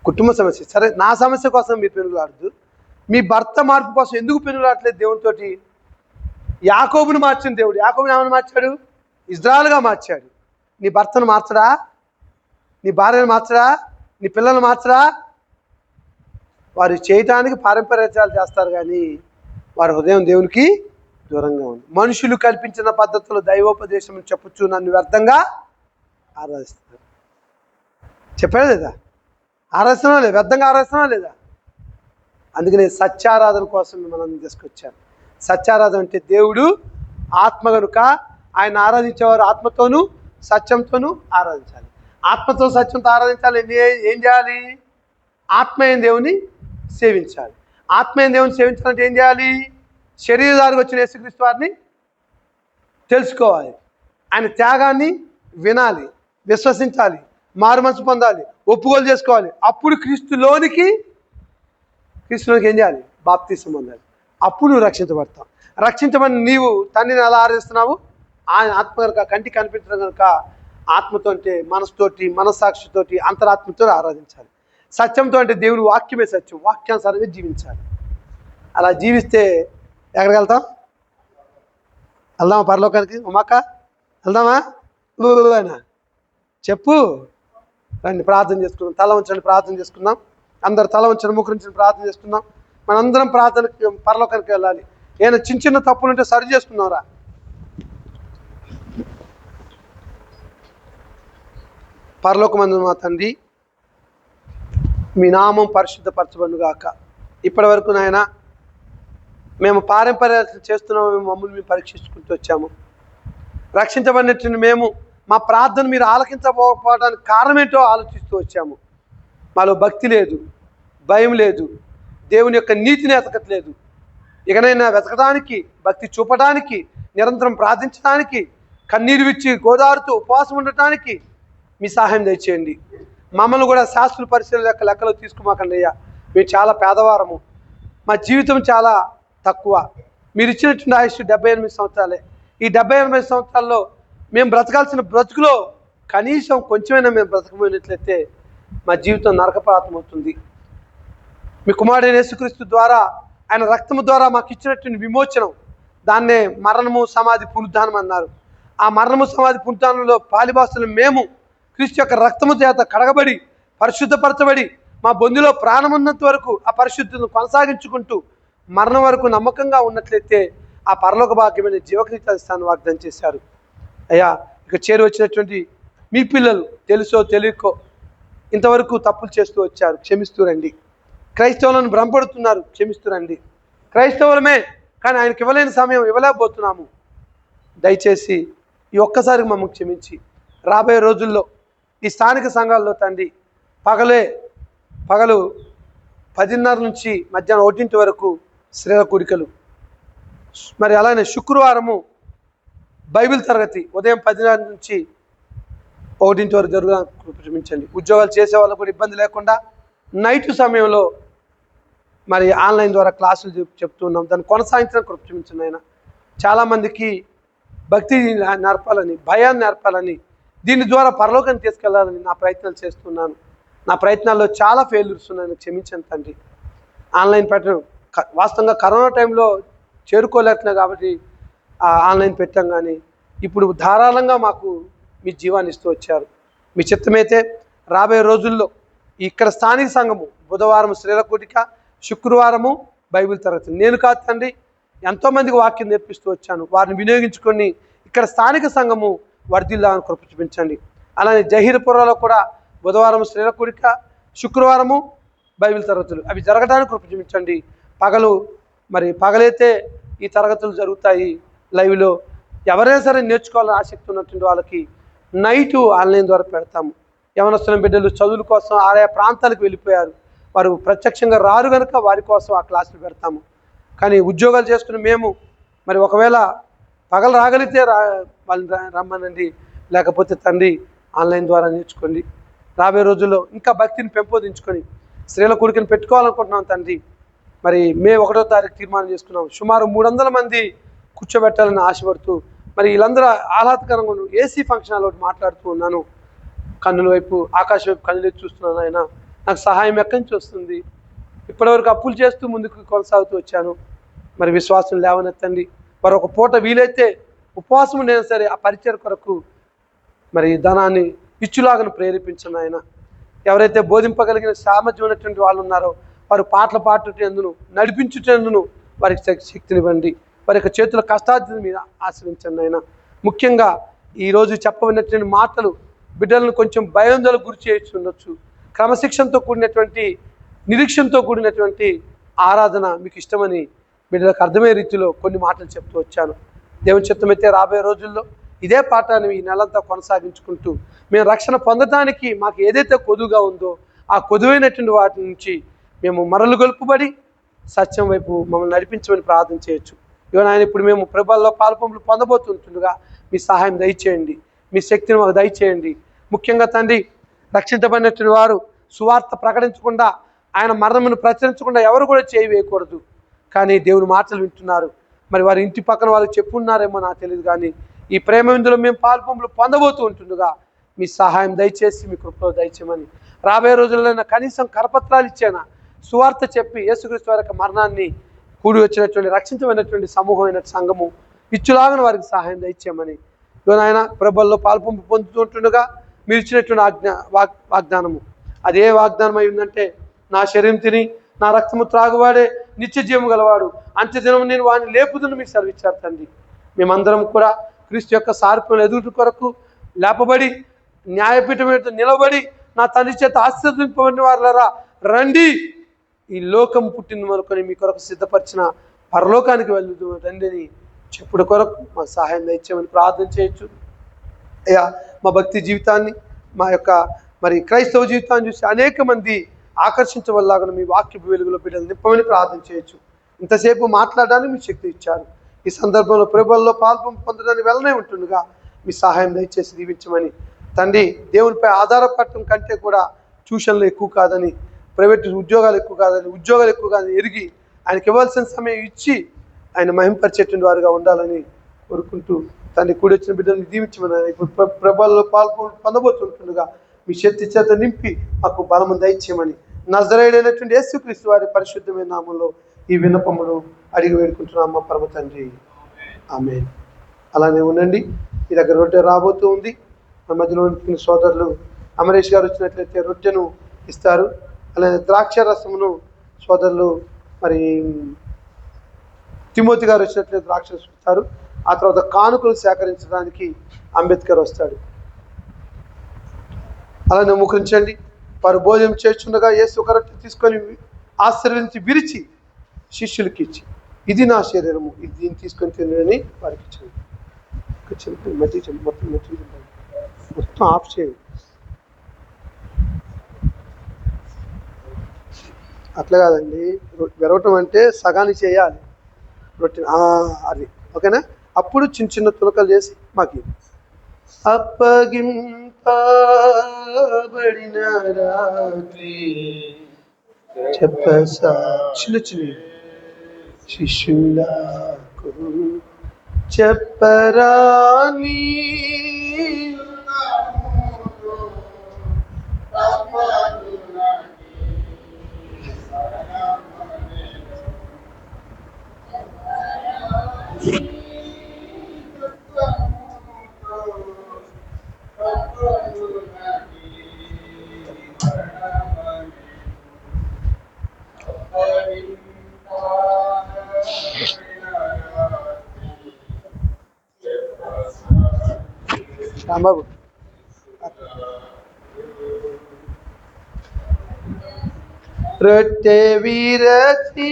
కుటుంబ సమస్య సరే, నా సమస్య కోసం మీరు పెనుగులాడద్దు, మీ భర్త మార్పు కోసం ఎందుకు పెనుగులాడట్లేదు దేవునితోటి? యాకోబుని మార్చిన దేవుడు, యాకోబుని ఏమని మార్చాడు? ఇజ్రాయెల్గా మార్చాడు. నీ భర్తను మార్చడా? నీ భార్యను మార్చడా? నీ పిల్లలు మార్చడా? వారు చేయటానికి పారంపర్యాలు చేస్తారు, కానీ వారి హృదయం దేవునికి దూరంగా ఉంది. మనుషులు కల్పించిన పద్ధతులు దైవోపదేశం చెప్పచ్చు నన్ను వ్యర్థంగా ఆరాధిస్తున్నారు. చెప్పాడు లేదా? ఆరాధిస్తున్నా లేదా? వ్యర్థంగా ఆరాధిస్తున్నా లేదా? అందుకనే సత్యారాధన కోసం మిమ్మల్ని తీసుకొచ్చాను. సత్యారాధన అంటే దేవుడు ఆత్మ కనుక ఆయన ఆరాధించేవారు ఆత్మతోనూ సత్యంతోనూ ఆరాధించాలి. ఆత్మతో సత్యంతో ఆరాధించాలి. ఏం చేయాలి? ఆత్మీయ దేవుని సేవించాలి. ఆత్మీయ దేవుని సేవించాలంటే ఏం చేయాలి? శరీరధారికి వచ్చిన యేసుక్రీస్తు వారిని తెలుసుకోవాలి, ఆయన త్యాగాన్ని వినాలి, విశ్వసించాలి, మారుమనసు పొందాలి, ఒప్పుకోలు చేసుకోవాలి. అప్పుడు క్రీస్తులోనికి ఏం చేయాలి? బాప్తిసం పొందాలి. అప్పుడు నువ్వు రక్షించబడతావు. రక్షించమని నీవు తండ్రిని ఎలా ఆరాధిస్తున్నావు? ఆయన ఆత్మ కనుక, కంటికి కనిపించడం కనుక ఆత్మతో అంటే మనసుతోటి, మనస్సాక్షితోటి, అంతరాత్మతో ఆరాధించాలి. సత్యంతో అంటే దేవుని వాక్యమే సత్యం, వాక్యానుసారంగా జీవించాలి. అలా జీవిస్తే ఎక్కడికి వెళ్తాం? వెళ్దామా పరలోకానికి? ఉమాక వెళ్దామా? చెప్పు. రండి ప్రార్థన చేసుకుందాం. తల ఉంచండి, ప్రార్థన చేసుకుందాం. అందరు తల ఉంచండి, ముఖరించి ప్రార్థన చేసుకుందాం. మనందరం ప్రార్థనకి పరలోకానికి వెళ్ళాలి. ఏమైనా చిన్న చిన్న తప్పులు ఉంటే సరి చేసుకుందాం రా. పరలోకమందు మా తండ్రి, మీ నామం పరిశుద్ధపరచబడుగాక. ఇప్పటి వరకు నాయన మేము పారంపర్యాలు చేస్తున్నాము, మమ్మల్ని మేము పరీక్షించుకుంటూ వచ్చాము. రక్షించబడినట్టు మేము మా ప్రార్థన మీరు ఆలకించకపోవడానికి కారణం ఏంటో ఆలోచిస్తూ వచ్చాము. మాలో భక్తి లేదు, భయం లేదు, దేవుని యొక్క నీతిని ఎతకట్లేదు. ఇకనైనా వెతకడానికి, భక్తి చూపడానికి, నిరంతరం ప్రార్థించడానికి, కన్నీరు విచ్చి గోదారుతూ ఉపవాసం ఉండటానికి మీ సహాయం దయచేయండి. మమ్మల్ని కూడా శాస్త్రుల పరిశీలన లెక్కలో తీసుకోమాకండి అయ్యా. మేము చాలా పేదవారము, మా జీవితం చాలా తక్కువ. మీరు ఇచ్చినటువంటి ఆయుష్ 78 సంవత్సరాలే. ఈ 78 సంవత్సరాల్లో మేము బ్రతకాల్సిన బ్రతుకులో కనీసం కొంచెమైనా మేము బ్రతకమైనట్లయితే మా జీవితం నరకప్రాప్తమవుతుంది. మీ కుమారుడైన యేసుక్రీస్తు ద్వారా, ఆయన రక్తము ద్వారా మాకు ఇచ్చినటువంటి విమోచనం, దాన్నే మరణము సమాధి పునరుద్ధానం అన్నారు. ఆ మరణము సమాధి పునరుద్ధానంలో పాలిభాస్తులు మేము క్రీస్తు యొక్క రక్తము చేత కడగబడి పరిశుద్ధపరచబడి మా బొందులో ప్రాణం ఉన్నంత వరకు ఆ పరిశుద్ధతను కొనసాగించుకుంటూ మరణం వరకు నమ్మకంగా ఉన్నట్లయితే ఆ పరలోక భాగ్యమైన జీవకృత స్థానం వాగ్దానం చేశారు. అయ్యా, ఇక చేరి వచ్చినటువంటి మీ పిల్లలు తెలుసో తెలియకో ఇంతవరకు తప్పులు చేస్తూ వచ్చారు, క్షమిస్తూ రండి. క్రైస్తవులను భ్రమపడుతున్నారు, క్షమిస్తూ రండి. క్రైస్తవులమే కానీ ఆయనకి ఇవ్వలేని సమయం ఇవ్వలేకపోతున్నాము. దయచేసి ఈ ఒక్కసారికి మమ్మల్ని క్షమించి రాబోయే రోజుల్లో ఈ స్థానిక సంఘాల్లో తండ్రి పగలు 10:30 నుంచి మధ్యాహ్నం 1 వరకు స్త్రీల కూడికలు, మరి అలానే శుక్రవారము బైబిల్ తరగతి ఉదయం 10:30 నుంచి 1 వరకు జరగడానికి కృపించండి. ఉద్యోగాలు చేసే వాళ్ళకు కూడా ఇబ్బంది లేకుండా నైట్ సమయంలో మరి ఆన్లైన్ ద్వారా క్లాసులు చెప్తున్నాం, దాన్ని కొనసాగించడానికి కృపించండి. ఆయన చాలామందికి భక్తి నేర్పాలని, భయాన్ని నేర్పాలని, దీని ద్వారా పరలోకాన్ని తీసుకెళ్లాలని నా ప్రయత్నాలు చేస్తున్నాను. నా ప్రయత్నాల్లో చాలా ఫెయిల్యూర్స్ ఉన్నాయని క్షమించండి తండ్రి. ఆన్లైన్ పెట్టడం వాస్తవంగా కరోనా టైంలో చేరుకోలేకపోయినా కాబట్టి ఆన్లైన్ పెట్టాం, కానీ ఇప్పుడు ధారాళంగా మాకు మీ జీవాన్ని ఇస్తూ వచ్చారు. మీ చిత్తమైతే రాబోయే రోజుల్లో ఇక్కడ స్థానిక సంఘము బుధవారం స్త్రీల కూడిక, శుక్రవారము బైబిల్ తరగతి. నేను కాదు తండ్రి, ఎంతోమందికి వాక్యం నేర్పిస్తూ వచ్చాను. వారిని వినియోగించుకొని ఇక్కడ స్థానిక సంఘము వర్ధిల్లాలని కృప చూపించండి. అలానే జహీర్పురంలో కూడా బుధవారం స్త్రీల కూడిక, శుక్రవారము బైబిల్ తరగతులు అవి జరగడానికి కృప చూపించండి. పగలైతే ఈ తరగతులు జరుగుతాయి లైవ్లో. ఎవరైనా సరే నేర్చుకోవాలని ఆసక్తి ఉన్నటువంటి వాళ్ళకి నైటు ఆన్లైన్ ద్వారా పెడతాము. యవనస్తుల బిడ్డలు చదువుల కోసం ఆయా ప్రాంతాలకు వెళ్ళిపోయారు, వారు ప్రత్యక్షంగా రారు కనుక వారి కోసం ఆ క్లాసులు పెడతాము. కానీ ఉద్యోగాలు చేసుకుని మేము మరి ఒకవేళ పగలు రాగలిగితే వాళ్ళని రమ్మనండి, లేకపోతే తండ్రి ఆన్లైన్ ద్వారా నేర్చుకోండి. రాబోయే రోజుల్లో ఇంకా భక్తిని పెంపొందించుకొని స్త్రీల కూడికను పెట్టుకోవాలనుకుంటున్నాం తండ్రి. మరి మే 1వ తారీఖు తీర్మానం చేసుకున్నాం. సుమారు 300 మంది కూర్చోబెట్టాలని ఆశపడుతూ మరి వీళ్ళందరూ ఆహ్లాదకరంగా ఏసీ ఫంక్షన్ హాల్ ఒకటి మాట్లాడుతూ ఉన్నాను. కన్నుల వైపు, ఆకాశం వైపు కన్నులు చూస్తున్నాను. ఆయన నాకు సహాయం ఎక్కడి నుంచి వస్తుంది? ఇప్పటివరకు అప్పులు చేస్తూ ముందుకు కొనసాగుతూ వచ్చాను. మరి విశ్వాసం లేవనెత్తండి. మరి ఒక పూట వీలైతే ఉపవాసం నేను సరే ఆ పరిచయం కొరకు మరి ధనాన్ని ఇచ్చులాగా ప్రేరేపించను. ఆయన ఎవరైతే బోధింపగలిగిన సామర్థ్యం ఉన్నటువంటి వాళ్ళు ఉన్నారో వారు పాటలు పాడుటందును, నడిపించుటందును వారికి శక్తినివ్వండి. వారి యొక్క చేతుల కష్టార్జితం మీద ఆశ్రయించండి. ఆయన ముఖ్యంగా ఈరోజు చెప్పబడినటువంటి మాటలు బిడ్డలను కొంచెం భయాందోళనకు గురి చేయొచ్చు. క్రమశిక్షణతో కూడినటువంటి, నిరీక్షణతో కూడినటువంటి ఆరాధన మీకు ఇష్టమని బిడ్డలకు అర్థమయ్యే రీతిలో కొన్ని మాటలు చెప్తూ వచ్చాను. దేవుని చిత్తమైతే రాబోయే రోజుల్లో ఇదే పాఠాన్ని ఈ నెలంతా కొనసాగించుకుంటూ మేము రక్షణ పొందడానికి మాకు ఏదైతే కొదువుగా ఉందో ఆ కొదువైనటువంటి వాటి నుంచి మేము మరలు గొలుపుబడి సత్యం వైపు మమ్మల్ని నడిపించమని ప్రార్థన చేయొచ్చు. ఇవన్న ఆయన ఇప్పుడు మేము ప్రభువులో పాల్పొంపులు పొందబోతుంటుండగా మీ సహాయం దయచేయండి, మీ శక్తిని మాకు దయచేయండి. ముఖ్యంగా తండ్రి, రక్షించబడినటువంటి వారు సువార్త ప్రకటించకుండా, ఆయన మరణమును ప్రచురించకుండా ఎవరు కూడా చేయి వేయకూడదు. కానీ దేవుని మాటలు వింటున్నారు. మరి వారి ఇంటి పక్కన వాళ్ళు చెప్పున్నారేమో నాకు తెలియదు, కానీ ఈ ప్రేమ విందులో మేము పాల్పొంపులు పొందబోతూ ఉంటుండగా మీ సహాయం దయచేసి మీ కృపలో దయచేయమని, రాబోయే రోజుల్లో కనీసం కరపత్రాలు ఇచ్చానా సువార్త చెప్పి యేసుక్రీస్తు వారి యొక్క మరణాన్ని కూడి వచ్చినటువంటి రక్షించమైనటువంటి సమూహమైన సంఘము ఇచ్చులాగా వారికి సహాయం దయచేయమని, ఆయన ప్రభువులో పాల్పొంపు పొందుతూ ఉంటుండగా మీరు ఇచ్చినటువంటి వాగ్దానము అదే వాగ్దానం అయి ఉందంటే, నా శరీరం తిని నా రక్తము త్రాగువాడే నిత్య జీవము గలవాడు, అంత్యదినం నేను వాడిని లేపుదును మీకు సెలవిచ్చారు తండ్రి. మేమందరం కూడా క్రీస్తు యొక్క సారూప్యం ఎదుటి కొరకు లేపబడి న్యాయపీఠం మీద నిలబడి నా తండ్రి చేత ఆశీర్వదింపబడిన వారులారా రండి, ఈ లోకం పుట్టిన మనుకొని మీ కొరకు సిద్ధపరిచిన పరలోకానికి వెళ్తూ రండి అని చెప్పుడు కొరకు మా సహాయం దయచేయమని ప్రార్థన చేయొచ్చు. అయ్యా, మా భక్తి జీవితాన్ని, మా యొక్క మరి క్రైస్తవ జీవితాన్ని చూసి అనేక మంది ఆకర్షించవల్లాగా మీ వాక్యపు వెలుగులో బిడ్డలు నింపమని ప్రార్థన చేయొచ్చు. ఇంతసేపు మాట్లాడడానికి మీ శక్తి ఇచ్చారు. ఈ సందర్భంలో ప్రభువుల్లో పొందడానికి వెళ్ళనే ఉంటుండగా మీ సహాయం దయచేసి దీవించమని తండ్రి, దేవునిపై ఆధారపడటం కంటే కూడా ట్యూషన్లు ఎక్కువ కాదని, ప్రైవేట్ ఉద్యోగాలు ఎక్కువ కాదని ఎరిగి ఆయనకి ఇవ్వాల్సిన సమయం ఇచ్చి ఆయన మహింపరిచేటువంటి వారుగా ఉండాలని కోరుకుంటూ తండ్రి, కూడి వచ్చిన బిడ్డల్ని దీవించమని ఇప్పుడు ప్రభువుల్లో పొందబోతుంటుండగా మీ శక్తి చేత నింపి మాకు బలము దయచేయమని నజరేయుడైనటువంటి యేసుక్రీస్తు వారి పరిశుద్ధమైన నామంలో ఈ విన్నపములు అడిగి వేడుకుంటున్నాం మా పరమ తండ్రి, ఆమేన్. అలానే ఉండండి. మీ దగ్గర రొట్టె రాబోతూ ఉంది. మన మధ్యలో సోదరులు అమరేష్ గారు వచ్చినట్లయితే రొట్టెను ఇస్తారు. అలానే ద్రాక్ష రసమును సోదరులు మరి తిమోతి గారు వచ్చినట్లయితే ద్రాక్ష రసం ఇస్తారు. ఆ తర్వాత కానుకలు సేకరించడానికి అంబేద్కర్ వస్తాడు. అలానే ముఖరించండి. వారు భోజనం చేస్తుండగా యేసు ఒక రొట్టె తీసుకొని ఆశీర్వదించి విరిచి శిష్యులకి ఇచ్చి, ఇది నా శరీరము, ఇది దీన్ని తీసుకొని తినని వారికి ఇచ్చింది. మొత్తం ఆఫ్ చేయండి. అట్లా కాదండి, విరవటం అంటే సగాన్ని చేయాలి రొట్టె, అది ఓకేనా. అప్పుడు చిన్న చిన్న తులకలు చేసి మాకు అప్పగింపబడిన రాత్రి చెప్పసా చిన్న చిన్న శిష్యులకు చెప్పరాని రాంబాబు రొట్టె విరచి